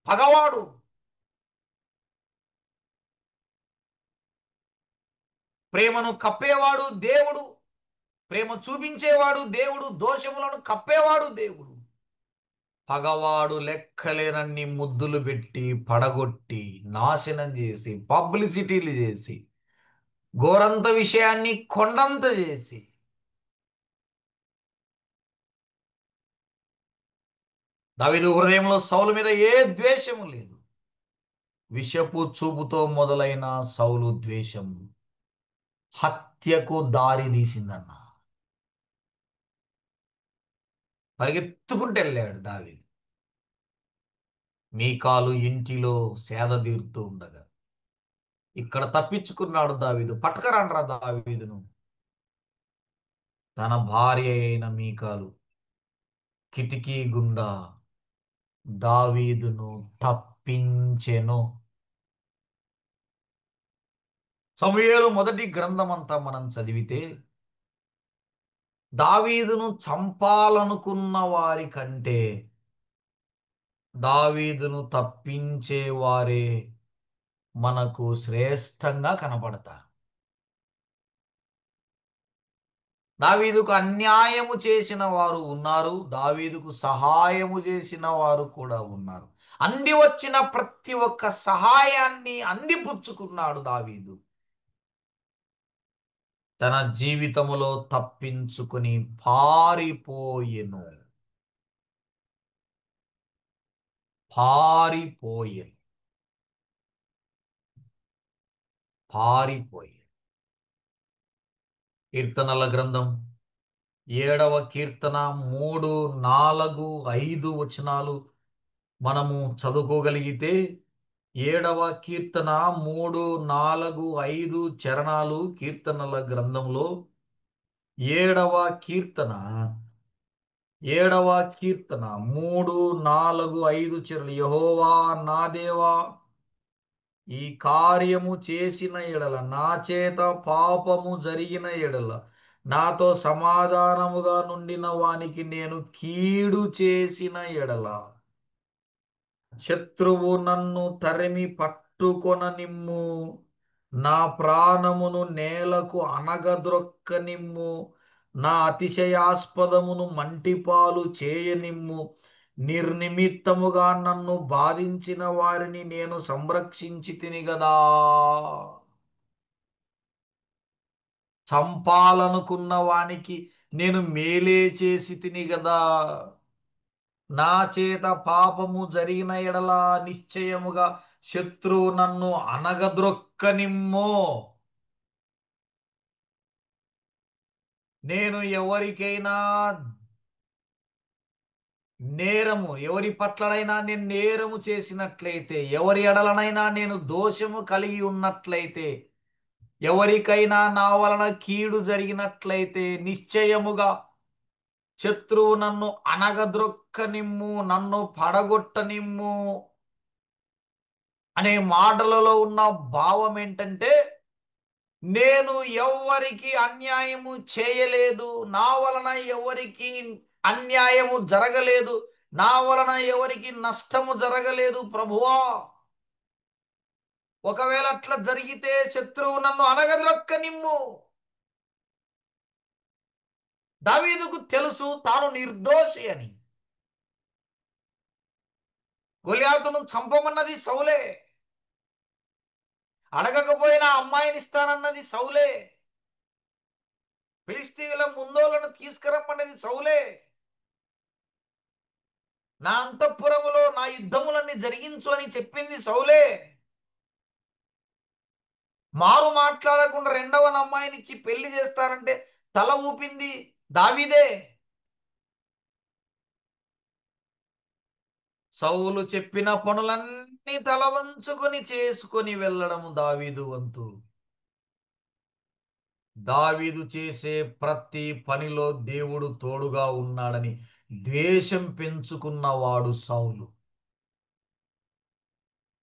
పగవాడు. ప్రేమను కప్పేవాడు దేవుడు, ప్రేమ చూపించేవాడు దేవుడు, దోషములను కప్పేవాడు దేవుడు. పగవాడు లెక్కలేనన్ని ముద్దులు పెట్టి పడగొట్టి నాశనం చేసి పబ్లిసిటీలు చేసి గోరంత విషయాన్ని కొండంత చేసి దావీదు హృదయంలో సౌలు మీద ఏ ద్వేషము లేదు. విషపు చూపుతో మొదలైన సౌలు ద్వేషం హత్యకు దారి తీసిందన్న. పరిగెత్తుకుంటూ వెళ్ళాడు దావీదు. మీకాలు ఇంటిలో సేద తీరుతూ ఉండగా ఇక్కడ తప్పించుకున్నాడు దావీదు. పట్టుకరాండ్రా దావీదును. తన భార్య అయిన మీకాలు కిటికీ గుండా దావీదును తప్పించెను. సమూయేలు మొదటి గ్రంథమంతా మనం చదివితే దావీదును చంపాలనుకున్న వారి కంటే దావీదును తప్పించే వారే మనకు శ్రేష్టంగా కనపడతారు. దావీదుకు అన్యాయము చేసిన వారు ఉన్నారు, దావీదుకు సహాయము చేసిన వారు కూడా ఉన్నారు. అంది వచ్చిన ప్రతి ఒక్క సహాయాన్ని అందిపుచ్చుకున్నాడు దావీదు. తన జీవితములో తప్పించుకుని పారిపోయెను. పారిపోయెను. కీర్తనల గ్రంథం 7వ కీర్తన 3, 4, 5 వచనాలు మనము చదువుకోగలిగితే 7వ కీర్తన 3, 4, 5 చరణాలు కీర్తనల గ్రంథంలో 7వ కీర్తన 3, 4, 5 చరణాలు. యెహోవా నా దేవా, ఈ కార్యము చేసిన ఎడల, నా చేత పాపము జరిగిన ఎడల, నాతో సమాధానముగా నుండిన వానికి నేను కీడు చేసిన ఎడల, శత్రువు నన్ను తరిమి పట్టుకొననిమ్ము, నా ప్రాణమును నేలకు అనగద్రొక్కనిమ్ము, నా అతిశయాస్పదమును మంటిపాలు చేయనిమ్ము, నిర్నిమిత్తముగా నన్ను బాధించిన వారిని నేను సంరక్షించి తిని గదా. చంపాలనుకున్న వానికి నేను మేలే చేసి తిని గదా. నా చేత పాపము జరిగిన ఎడల నిశ్చయముగా శత్రువు నన్ను అనగద్రొక్కనిమ్మో. నేను ఎవరికైనా ఎవరి పట్లనైనా నేను నేరము చేసినట్లయితే, ఎవరి ఎడలనైనా నేను దోషము కలిగి ఉన్నట్లయితే, ఎవరికైనా నా వలన కీడు జరిగినట్లయితే నిశ్చయముగా శత్రువు నన్ను అనగద్రొక్కనిమ్ము, నన్ను పడగొట్టనిమ్ము అనే మాటలలో ఉన్న భావం ఏంటంటే, నేను ఎవ్వరికి అన్యాయము చేయలేదు, నా వలన ఎవరికి అన్యాయము జరగలేదు, నా వలన ఎవరికి నష్టము జరగలేదు ప్రభువా. ఒకవేళ అట్లా జరిగితే శత్రువు నన్ను అనగద్రొక్కనిమ్ము. దావీదుకు తెలుసు తాను నిర్దోషి అని. గొలియాతును చంపమన్నది సౌలే, అడగకపోయినా అమ్మాయిని ఇస్తానన్నది సౌలే, ఫిలిష్తీయుల ముందోలను తీసుకురమ్మన్నది సౌలే, నా అంతఃపురములో నా యుద్ధములన్నీ జరిగించు అని చెప్పింది సౌలే. మారు మాట్లాడకుండా రెండవ అమ్మాయినిచ్చి పెళ్లి చేస్తారంటే తల ఊపింది దావీదే. సౌలు చెప్పిన పనులన్నీ తల వంచుకొని చేసుకొని వెళ్ళడము దావీదు వంతు. దావీదు చేసే ప్రతి పనిలో దేవుడు తోడుగా ఉన్నాడని ద్వేషం పెంచుకున్నవాడు సౌలు.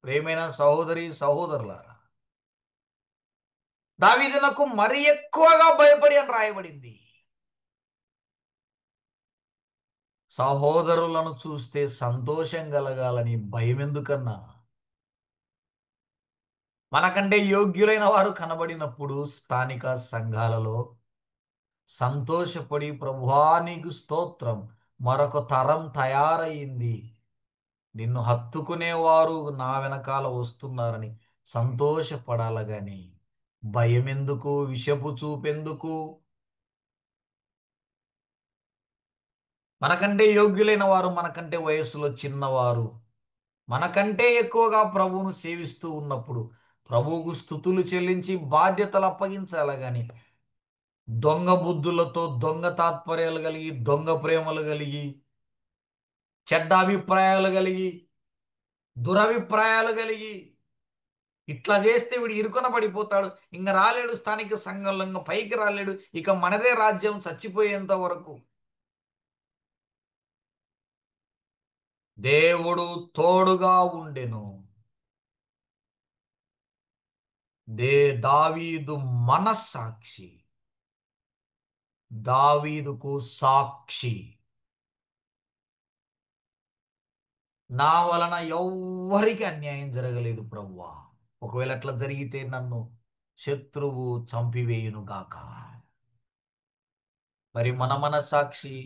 ప్రేమైన సహోదరి సహోదరులారా, దావీదునకు మరి ఎక్కువగా భయపడి అని రాయబడింది. సహోదరులను చూస్తే సంతోషం కలగాలని భయం ఎందుకన్నా? మనకంటే యోగ్యులైన వారు కనబడినప్పుడు స్థానిక సంఘాలలో సంతోషపడి ప్రభువా నీకు స్తోత్రం, మరొక తరం తయారయ్యింది, నిన్ను హత్తుకునేవారు నా వెనకాల వస్తున్నారని సంతోషపడాల గాని భయం ఎందుకు, విషపు చూపెందుకు? మనకంటే యోగ్యులైన వారు, మనకంటే వయస్సులో చిన్నవారు, మనకంటే ఎక్కువగా ప్రభువును సేవిస్తూ ఉన్నప్పుడు ప్రభువుకు స్తుతులు చెల్లించి బాధ్యతలు అప్పగించాలి గాని దొంగ బుద్ధులతో, దొంగ తాత్పర్యాలు కలిగి, దొంగ ప్రేమలు కలిగి, చెడ్డ అభిప్రాయాలు కలిగి, దురభిప్రాయాలు కలిగి ఇట్లా చేస్తే వీడు ఇరుకున పడిపోతాడు, ఇంక రాలేడు స్థానిక సంఘంలో, ఇంక పైకి రాలేడు, ఇక మనదే రాజ్యం చచ్చిపోయేంత వరకు. దేవుడు తోడుగా ఉండెను. దావీదు మనస్సాక్షి, దావీదుకు సాక్షి. నా వలన ఎవ్వరికి అన్యాయం జరగలేదు ప్రభువా, ఒకవేళ అట్లా జరిగితే నన్ను శత్రువు చంపివేయును గాక. మరి మన మనస్సాక్షి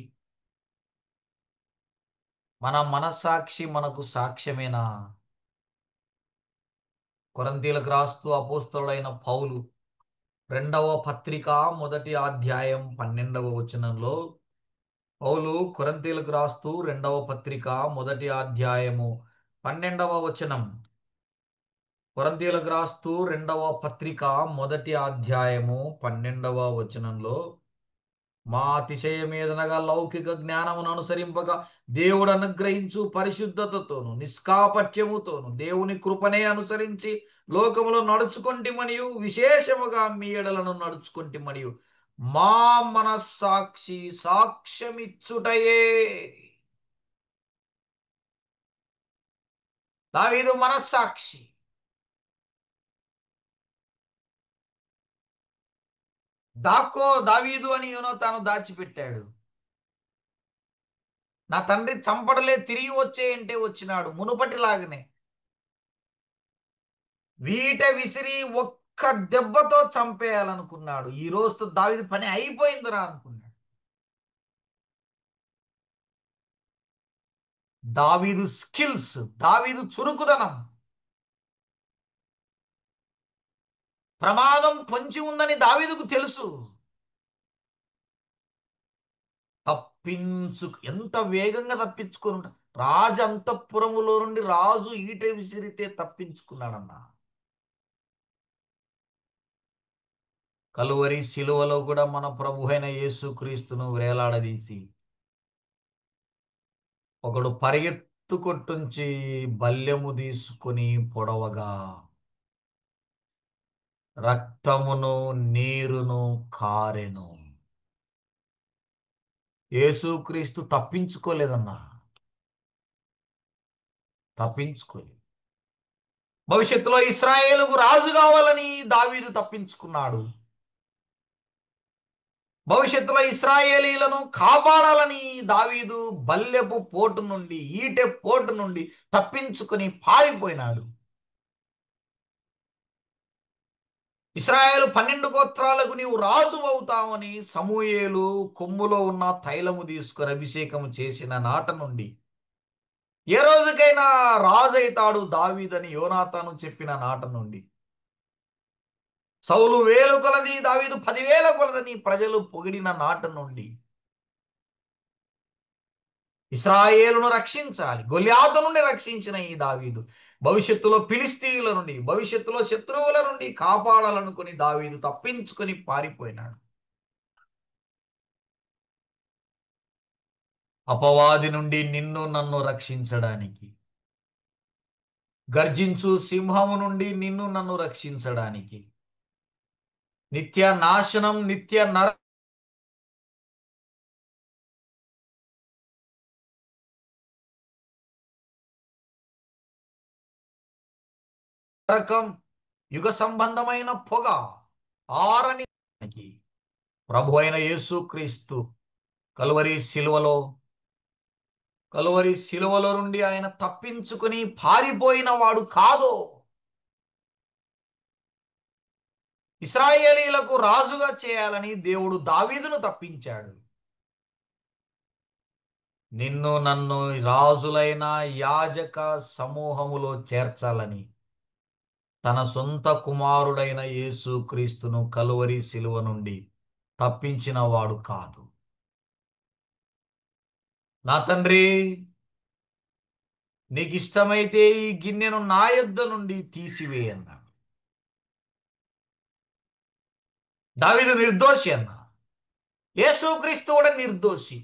మనకు సాక్ష్యమేనా? కొరింథీయులకు రాస్తూ అపోస్తలుడైన పౌలు 2వ పత్రిక 1వ అధ్యాయం 12వ వచనంలో, పౌలు కొరింథీయులకు రాస్తూ 2వ పత్రిక 1వ అధ్యాయము 12వ వచనం, కొరింథీయులకు రాస్తూ 2వ పత్రిక 1వ అధ్యాయము 12వ వచనంలో, మా అతిశయమేదనగా లౌకిక జ్ఞానమును అనుసరింపగా దేవుడు అనుగ్రహించు పరిశుద్ధతతోను నిష్కాపట్యముతోను దేవుని కృపనే అనుసరించి లోకములో నడుచుకొంటి మరియు విశేషముగా మీ ఎడలను నడుచుకొంటి మరియు మా మనస్సాక్షి సాక్ష్యమిచ్చుటయే. దావీదు మనస్సాక్షి. దాక్కో దావీదు అని తాను దాచిపెట్టాడు. నా తండ్రి చంపడలే, తిరిగి వచ్చేయంటే వచ్చినాడు మునుపటిలాగనే. వీట విసిరి ఒక్క దెబ్బతో చంపేయాలనుకున్నాడు. ఈ రోజుతో దావీదు పని అయిపోయిందిరా అనుకున్నాడు. దావీదు స్కిల్స్, దావీదు చురుకుదనం. ప్రమాదం పొంచి ఉందని దావీదుకు తెలుసు. ఎంత వేగంగా తప్పించుకుని రాజు అంతఃపురములో నుండి రాజు ఈట విసిరితే తప్పించుకున్నాడన్నా. కలువరి శిలువలో కూడా మన ప్రభు అయిన యేసుక్రీస్తును వేలాడదీసి ఒకడు పరిగెత్తుకొట్టుంచి బల్లెము తీసుకుని పొడవగా రక్తమును నీరును కారెను. యేసుక్రీస్తు తప్పించుకోలేదన్నా, తప్పించుకోలేదు. భవిష్యత్తులో ఇశ్రాయేలుకు రాజు కావాలని దావీదు తప్పించుకున్నాడు. భవిష్యత్తులో ఇశ్రాయేలీలను కాపాడాలని దావీదు బల్లెపు పోటు నుండి, ఈటె పోటు నుండి తప్పించుకుని పారిపోయినాడు. ఇశ్రాయేలు 12 గోత్రాలకు నీవు రాజు అవుతావని సమూయేలు కొమ్ములో ఉన్న తైలము తీసుకుని అభిషేకం చేసిన నాట నుండి ఏ రోజుకైనా రాజు అవుతాడు దావీదని యోనాతాను చెప్పిన నాట నుండి సౌలు 1000 కొలది, దావీదు 10,000 కొలదని ప్రజలు పొగిడిన నాట నుండి ఇశ్రాయేలును రక్షించాలి, గొల్యాతు నుండి రక్షించిన ఈ దావీదు భవిష్యత్తులో ఫిలిష్తీయుల నుండి, భవిష్యత్తులో శత్రువుల నుండి కాపాడాలనుకుని దావీదు తప్పించుకొని పారిపోయినాడు. అపవాది నుండి నిన్ను నన్ను రక్షించడానికి, గర్జించు సింహము నుండి నిన్ను నన్ను రక్షించడానికి, నిత్య నాశనం, నిత్య నరకం, యుగ సంబంధమైన పొగ ఆరని ప్రభు అయిన యేసుక్రీస్తు కలువరి శిలువలో నుండి ఆయన తప్పించుకుని పారిపోయిన వాడు కాదు. ఇశ్రాయేలీలకు రాజుగా చేయాలని దేవుడు దావీదును తప్పించాడు. నిన్ను నన్ను రాజులైన యాజక సమూహములో చేర్చాలని తన సొంత కుమారుడైన యేసుక్రీస్తును కలువరి శిలువ నుండి తప్పించిన వాడు కాదు. నా తండ్రి, నీకు ఇష్టమైతే ఈ గిన్నెను నా యొద్ద నుండి తీసివేయన్నాడు. దావీదు నిర్దోషి అన్న, యేసుక్రీస్తు కూడా నిర్దోషి.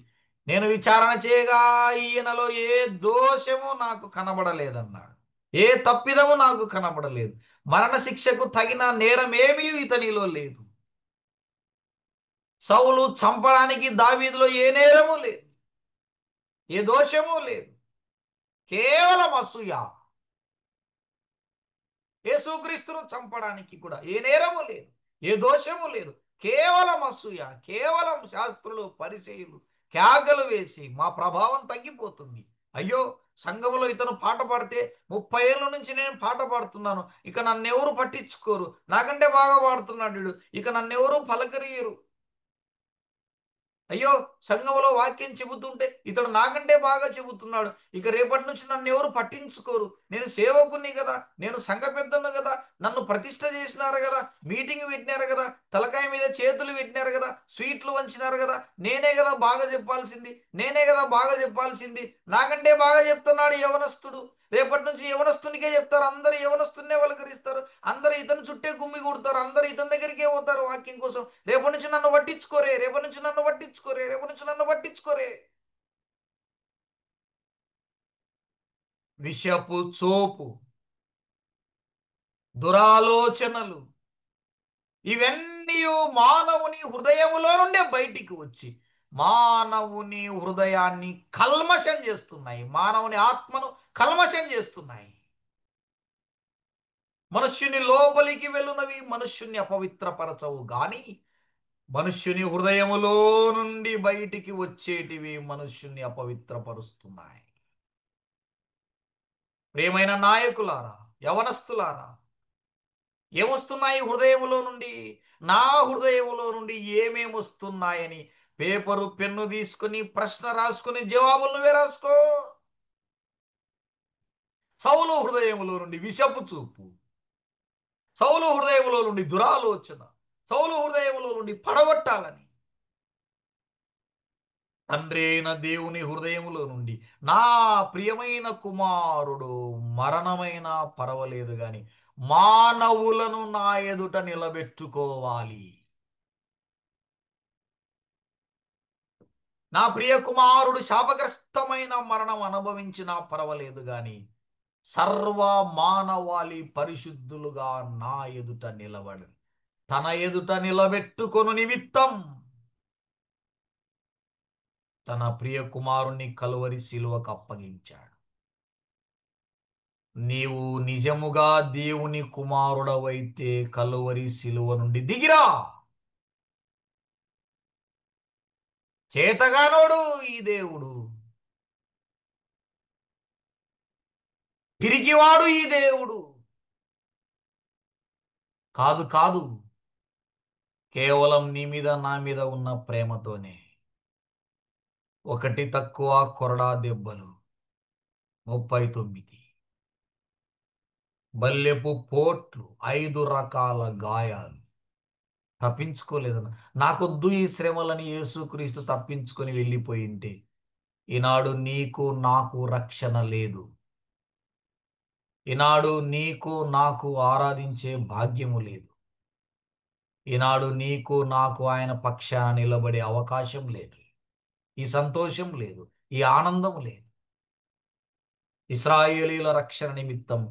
నేను విచారణ చేయగా ఈయనలో ఏ దోషము నాకు కనబడలేదన్నాడు. ఏ తప్పిదము నాకు కనబడలేదు. మరణ శిక్షకు తగిన నేరం ఏమీ ఇతనిలో లేదు. సౌలు చంపడానికి దావీదులో ఏ నేరము లేదు, ఏ దోషము లేదు. కేవలం అసూయ. యేసుక్రీస్తును చంపడానికి కూడా ఏ నేరము లేదు, ఏ దోషము లేదు. కేవలం అసూయ. కేవలం శాస్త్రులు పరిచయులు కేకలు వేసి మా ప్రభావం తగ్గిపోతుంది. అయ్యో, సంఘములో ఇతను పాట పాడితే 30 ఏళ్ళ నుంచి నేను పాట పాడుతున్నాను, ఇక నన్నెవరు పట్టించుకోరు, నాకంటే బాగా పాడుతున్నాడు, ఇక నన్నెవరు పలకరియరు. అయ్యో, సంఘంలో వాక్యం చెబుతుంటే ఇతడు నాకంటే బాగా చెబుతున్నాడు, ఇక రేపటి నుంచి నన్ను ఎవరు పట్టించుకోరు. నేను సేవకుని కదా, నేను సంఘ పెద్దను కదా, నన్ను ప్రతిష్ట చేసినారు కదా, మీటింగ్ పెట్టినారు కదా, తలకాయ మీద చేతులు పెట్టినారు కదా, స్వీట్లు వంచినారు కదా, నేనే కదా బాగా చెప్పాల్సింది, నేనే కదా బాగా చెప్పాల్సింది. నాకంటే బాగా చెప్తున్నాడు యవనస్తుడు. రేపటి నుంచి యవనస్తునికే చెప్తారు, అందరు యవనస్తున్నే పలకరిస్తారు, అందరు ఇతని చుట్టే గుమ్మి కొడతారు, అందరు ఇతని దగ్గరికే పోతారు వాక్యం కోసం. రేపటి నుంచి నన్ను పట్టించుకోరే, రేపటి నుంచి నన్ను పట్టించుకోరే, రేపటి నుంచి నన్ను పట్టించుకోరే. విషపు చోపు, దురాలోచనలు ఇవన్నీ మానవుని హృదయములో నుండే బయటికి వచ్చి మానవుని హృదయాన్ని కల్మషం చేస్తున్నాయి, మానవుని ఆత్మను కల్మషం చేస్తున్నాయి. మనుష్యుని లోపలికి వెళ్ళునవి మనుష్యుని అపవిత్రపరచవు గాని మనుష్యుని హృదయములో నుండి బయటికి వచ్చేటివి మనుష్యుని అపవిత్రపరుస్తున్నాయి. ప్రియమైన నాయకులారా, యవనస్తులారా, ఏమొస్తున్నాయి హృదయములో నుండి? నా హృదయములో నుండి ఏమేమి వస్తున్నాయని పేపరు పెన్ను తీసుకుని ప్రశ్న రాసుకుని జవాబులు నువ్వే రాసుకో. సౌలు హృదయములో నుండి విషపు చూపు, సౌలు హృదయములో నుండి దురాలోచన, సౌలు హృదయములో నుండి పడగొట్టాలని తండ్రి అయిన దేవుని హృదయములో నుండి నా ప్రియమైన కుమారుడు మరణమైనా పర్వాలేదు గాని మానవులను నా ఎదుట నిలబెట్టుకోవాలి. నా ప్రియ కుమారుడు శాపగ్రస్తమైన మరణం అనుభవించినా పర్వాలేదు గాని సర్వ మానవాళి పరిశుద్ధులుగా నా ఎదుట నిలబడి తన ఎదుట నిలబెట్టుకొను నిమిత్తం తన ప్రియ కుమారుణ్ణి కలువరి శిలువకు అప్పగించాడు. నీవు నిజముగా దేవుని కుమారుడవైతే కలువరి శిలువ నుండి దిగిరా. చేతగానోడు ఈ దేవుడు, పిరికివాడు ఈ దేవుడు కాదు కాదు, కేవలం నీ మీద నా మీద ఉన్న ప్రేమతోనే. ఒకటి తక్కువ కొరడా దెబ్బలు 39, బల్లెపు పోట్లు 5 రకాల గాయాలు. తప్పించుకోలేదన్న నాకొద్దు ఈ శ్రమలని యేసుక్రీస్తు తప్పించుకొని వెళ్ళిపోయింటే ఈనాడు నీకు నాకు రక్షణ లేదు. ఈనాడు నీకు నాకు ఆరాధించే భాగ్యము లేదు. ఈనాడు నీకు నాకు ఆయన పక్షాన నిలబడే అవకాశం లేదు. ఈ సంతోషం లేదు, ఈ ఆనందం లేదు. ఇశ్రాయేలీల రక్షణ నిమిత్తం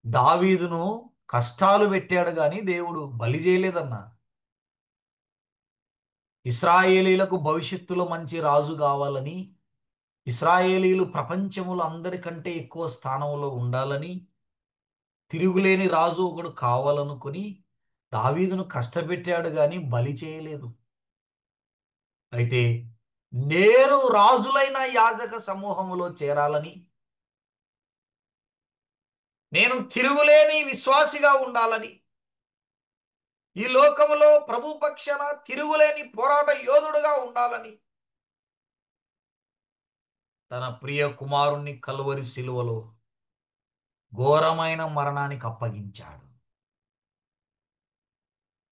దావీదును కష్టాలు పెట్టాడు గాని దేవుడు బలి చేయలేదన్నా. ఇశ్రాయేలీలకు భవిష్యత్తులో మంచి రాజు కావాలని, ఇశ్రాయేలీలు ప్రపంచములో అందరికంటే ఎక్కువ స్థానంలో ఉండాలని, తిరుగులేని రాజు ఒకడు కావాలనుకుని దావీదును కష్టపెట్టాడు గాని బలి చేయలేదు. అయితే నేను రాజులైన యాజక సమూహములో చేరాలని, నేను తిరుగులేని విశ్వాసిగా ఉండాలని, ఈ లోకములో ప్రభు పక్షాన తిరుగులేని పోరాట యోధుడుగా ఉండాలని తన ప్రియ కుమారుణ్ణి కలువరి శిలువలో ఘోరమైన మరణానికి అప్పగించాడు.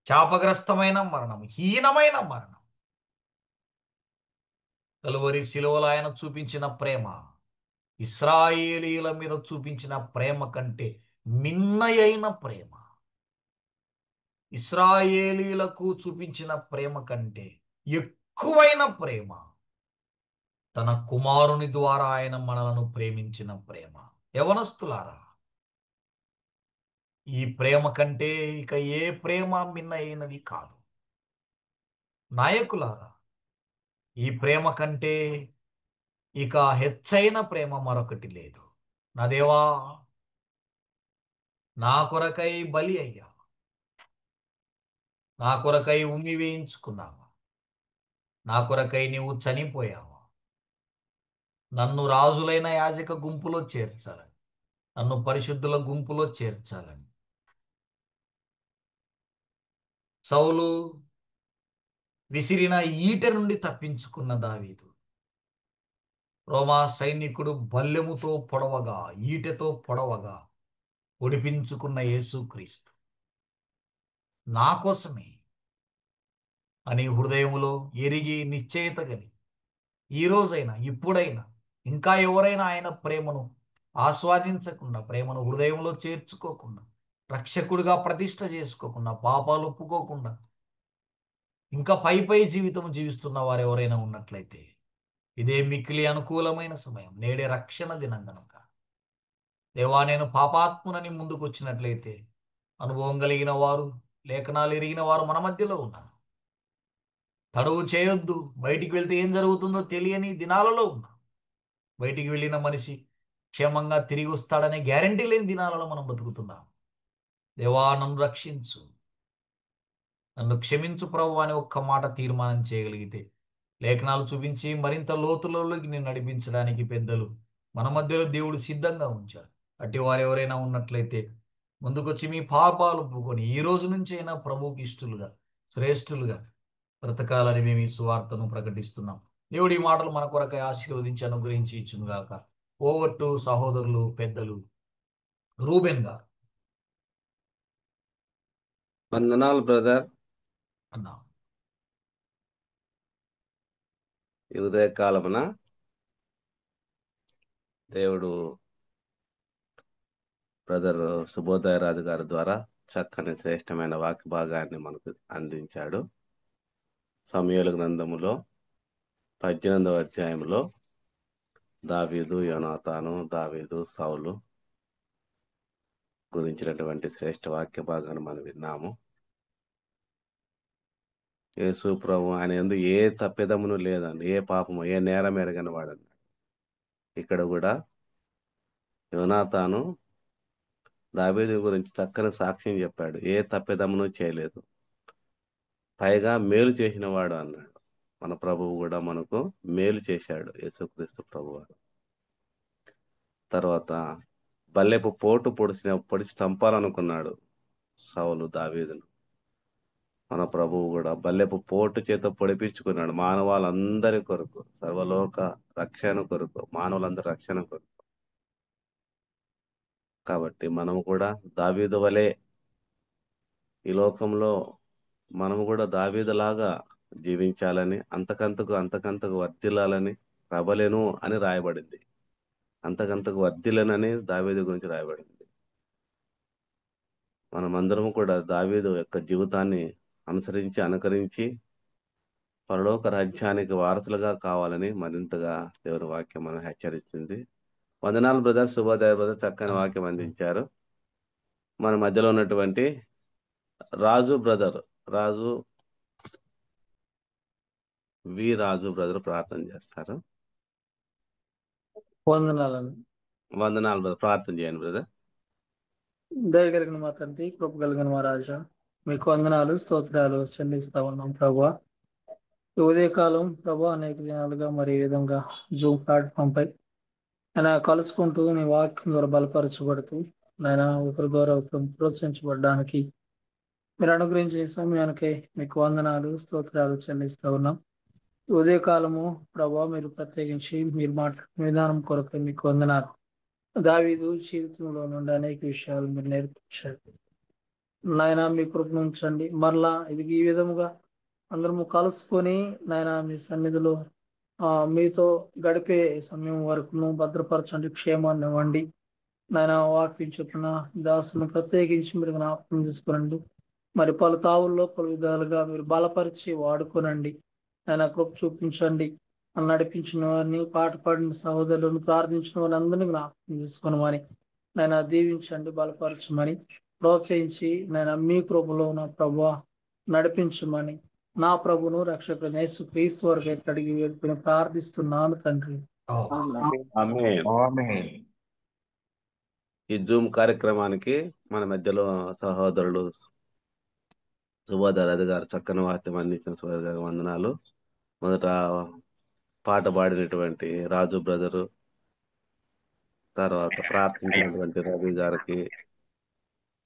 శాపగ్రస్తమైన మరణం, హీనమైన మరణం. కలువరి శిలువలో ఆయన చూపించిన ప్రేమ ఇశ్రాయేలీయుల మీద చూపించిన ప్రేమ కంటే మిన్నయైన ప్రేమ. ఇశ్రాయేలీయులకు చూపించిన ప్రేమ కంటే ఎక్కువైన ప్రేమ తన కుమారుని ద్వారా ఆయన మనలను ప్రేమించిన ప్రేమ. యవనస్తులారా, ఈ ప్రేమ కంటే ఇక ఏ ప్రేమ మిన్నయైనది కాదు. నాయకులారా, ఈ ప్రేమ కంటే ఇక హెచ్చైన ప్రేమ మరొకటి లేదు. నా దేవా, నా కొరకై బలి అయ్యా, నా కొరకై ఉమ్మి వేయించుకున్నావా, నా కొరకై నీవు చనిపోయావా, నన్ను రాజులైన యాజక గుంపులో చేర్చాలని, నన్ను పరిశుద్ధుల గుంపులో చేర్చాలని. సౌలు విసిరిన ఈట నుండి తప్పించుకున్న దావీదు, రోమా సైనికుడు బల్లెముతో పొడవగా, ఈటెతో పొడవగా ఒడిపించుకున్న యేసుక్రీస్తు నా కోసమే అని హృదయములో ఎరిగి నిశ్చయిత కలిగి ఈ రోజైనా ఇప్పుడైనా ఇంకా ఎవరైనా ఆయన ప్రేమను ఆస్వాదించకుండా, ప్రేమను హృదయంలో చేర్చుకోకుండా, రక్షకుడిగా ప్రతిష్ట చేసుకోకుండా, పాపాలు ఒప్పుకోకుండా ఇంకా పై జీవితం జీవిస్తున్న వారు ఎవరైనా ఉన్నట్లయితే ఇదే మిక్కిలి అనుకూలమైన సమయం. నేడే రక్షణ దినం గనుక దేవా, నేను పాపాత్మునని ముందుకు వచ్చినట్లయితే అనుభవం కలిగిన వారు, లేఖనాలు ఎరిగిన వారు మన మధ్యలో ఉన్నారు. తడువు చేయొద్దు, బయటికి వెళ్తే ఏం జరుగుతుందో తెలియని దినాలలో ఉన్నాం. బయటికి వెళ్ళిన మనిషి క్షేమంగా తిరిగి వస్తాడనే గ్యారంటీ లేని దినాలలో మనం బతుకుతున్నాం. దేవా, నన్ను రక్షించు, నన్ను క్షమించు ప్రభు అని ఒక్క మాట తీర్మానం చేయగలిగితే లేఖనాలు చూపించి మరింత లోతులలోకి నేను నడిపించడానికి పెద్దలు మన మధ్యలో దేవుడు సిద్ధంగా ఉంచారు. అట్టి వారు ఎవరైనా ఉన్నట్లయితే ముందుకొచ్చి మీ పాపాలు ఒప్పుకొని ఈ రోజు నుంచి అయినా ప్రభువుకి ఇష్టలుగా, శ్రేష్ఠులుగా బ్రతకాలని మేము ఈ సువార్తను ప్రకటిస్తున్నాం. దేవుడి మాటలు మన కొరకై ఆశీర్వదించి అనుగ్రహించి ఇచ్చునుగాక. ఓవర్ టు సహోదరులు, పెద్దలు, రూబెన్ గారు వందనాలు బ్రదర్. అన్నా. ఈ ఉదయకాలమున దేవుడు బ్రదర్ సుబోధయ రాజు గారి ద్వారా చక్కని శ్రేష్టమైన వాక్య భాగాన్ని మనకు అందించాడు. సమూయేలు గ్రంథములో 18వ అధ్యాయంలో దావీదు, యోనాతాను, దావీదు, సౌలు గురించినటువంటి శ్రేష్ఠ వాక్య భాగాన్ని మనం విన్నాము. యేసు ప్రభు ఆయన యందు ఏ తప్పిదమును లేదండి, ఏ పాపము, ఏ నేరం ఎరగని వాడని. ఇక్కడ కూడా యోనాతాను దావీదు గురించి చక్కని సాక్ష్యం చెప్పాడు. ఏ తప్పిదమును చేయలేదు, పైగా మేలు చేసిన వాడు అన్నాడు. మన ప్రభువు కూడా మనకు మేలు చేశాడు, యేసుక్రీస్తు ప్రభువారు. తర్వాత బల్లెపు పోటు పొడిచి చంపాలనుకున్నాడు సౌలు దావీదును. మన ప్రభువు కూడా బల్లెపు పోటు చేత పొడిపించుకున్నాడు, మానవాళ్ళందరి కొరకు, సర్వలోక రక్షణ కొరకు, మానవులందరి రక్షణ కొరకు. కాబట్టి మనము కూడా దావీదు వలె ఈ లోకంలో మనము కూడా దావీదులాగా జీవించాలని, అంతకంతకు వర్ధిల్లాలని, ప్రబలెను అని రాయబడింది. అంతకంతకు వర్ధిల్లనని దావీదు గురించి రాయబడింది. మనమందరము కూడా దావీదు యొక్క జీవితాన్ని అనుకరించి పరలోక రాజ్యానికి వారసులుగా కావాలని మరింతగా దేవుని వాక్యం మనం హెచ్చరిస్తుంది. వందనాలు బ్రదర్, శుభోదయ బ్రదర్, చక్కని వాక్యం అందించారు. మన మధ్యలో ఉన్నటువంటి రాజు బ్రదర్, రాజు బ్రదర్ ప్రార్థన చేస్తారు. వందనాలను వందనాలు బ్రదర్, ప్రార్థన చేయండి బ్రదర్. దయగలిగిన మా తండ్రి, కృప కలిగిన మా రాజా, మీకు వందనాలు స్తోత్రాలు చెల్లిస్తా ఉన్నాం ప్రభా. ఈ ఉదయకాలం ప్రభా అనేక దినాలుగా మరి ఈ విధంగా జూమ్ ప్లాట్ఫామ్ పై ఆయన కలుసుకుంటూ నీ వాక్యం ద్వారా బలపరచబడుతూ ఆయన ఒకరి ద్వారా ఒకరు ప్రోత్సహించబడడానికి మీరు అనుగ్రహించే సమయానికై మీకు వందనాలు స్తోత్రాలు చెల్లిస్తా ఉన్నాం. ఈ ఉదయకాలము ప్రభా మీరు ప్రత్యేకించి మీరు మాట్లాడిన విధానం కొరకు మీకు వందనాలు. దావీదు జీవితంలో నుండి అనేక విషయాలు మీరు నేర్పించారు నాయన. మీ కృప ఉంచండి. మరలా ఇది ఈ విధముగా అందరము కలుసుకొని నాయన మీ సన్నిధిలో మీతో గడిపే సమయం వరకు భద్రపరచండి, క్షేమాన్ని ఇవ్వండి నాయన. వాక్యం చెప్పిన దాసులను ప్రత్యేకించి మీరు జ్ఞాపకం చేసుకోనండి. మరి పలు తావుల్లో పలు విధాలుగా మీరు బలపరిచి వాడుకోనండి ఆయన. కృప చూపించండి. నడిపించిన వారిని, పాట పాడిన సహోదరులను, ప్రార్థించిన వారిని అందరినీ జ్ఞాపకం చేసుకోనమని నేను దీవించండి, బలపరచమని, ప్రోత్సహించి నేను మీ కృపలో నా ప్రభువా నడిపించమని నా ప్రభును రక్షకుడు యేసుక్రీస్తు వరకు అడిగి వేడుకుని ప్రార్థిస్తున్నాను తండ్రి. ఆమేన్. ఈ జూమ్ కార్యక్రమానికి మన మధ్యలో సహోదరులు సుబోధరాజు గారు చక్కని వాక్యం అందించిన సుబోధ గారికి వందనాలు. మొదట పాట పాడినటువంటి రాజు బ్రదరు, తర్వాత ప్రార్థించినటువంటి రవి గారికి,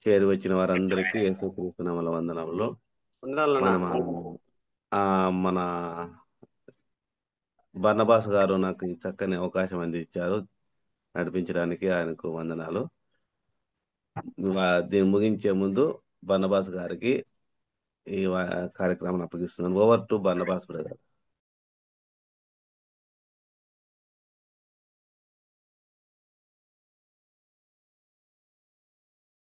చేరి వచ్చిన వారందరికీ యేసుక్రీస్తు నామములో వందనములు. మన బర్నబాస్ గారు నాకు ఈ చక్కని అవకాశం అందించారు నడిపించడానికి, ఆయనకు వందనాలు. దీన్ని ముగించే ముందు బర్నబాస్ గారికి ఈ కార్యక్రమాన్ని అప్పగిస్తున్నాను. Over to Barnabas brother.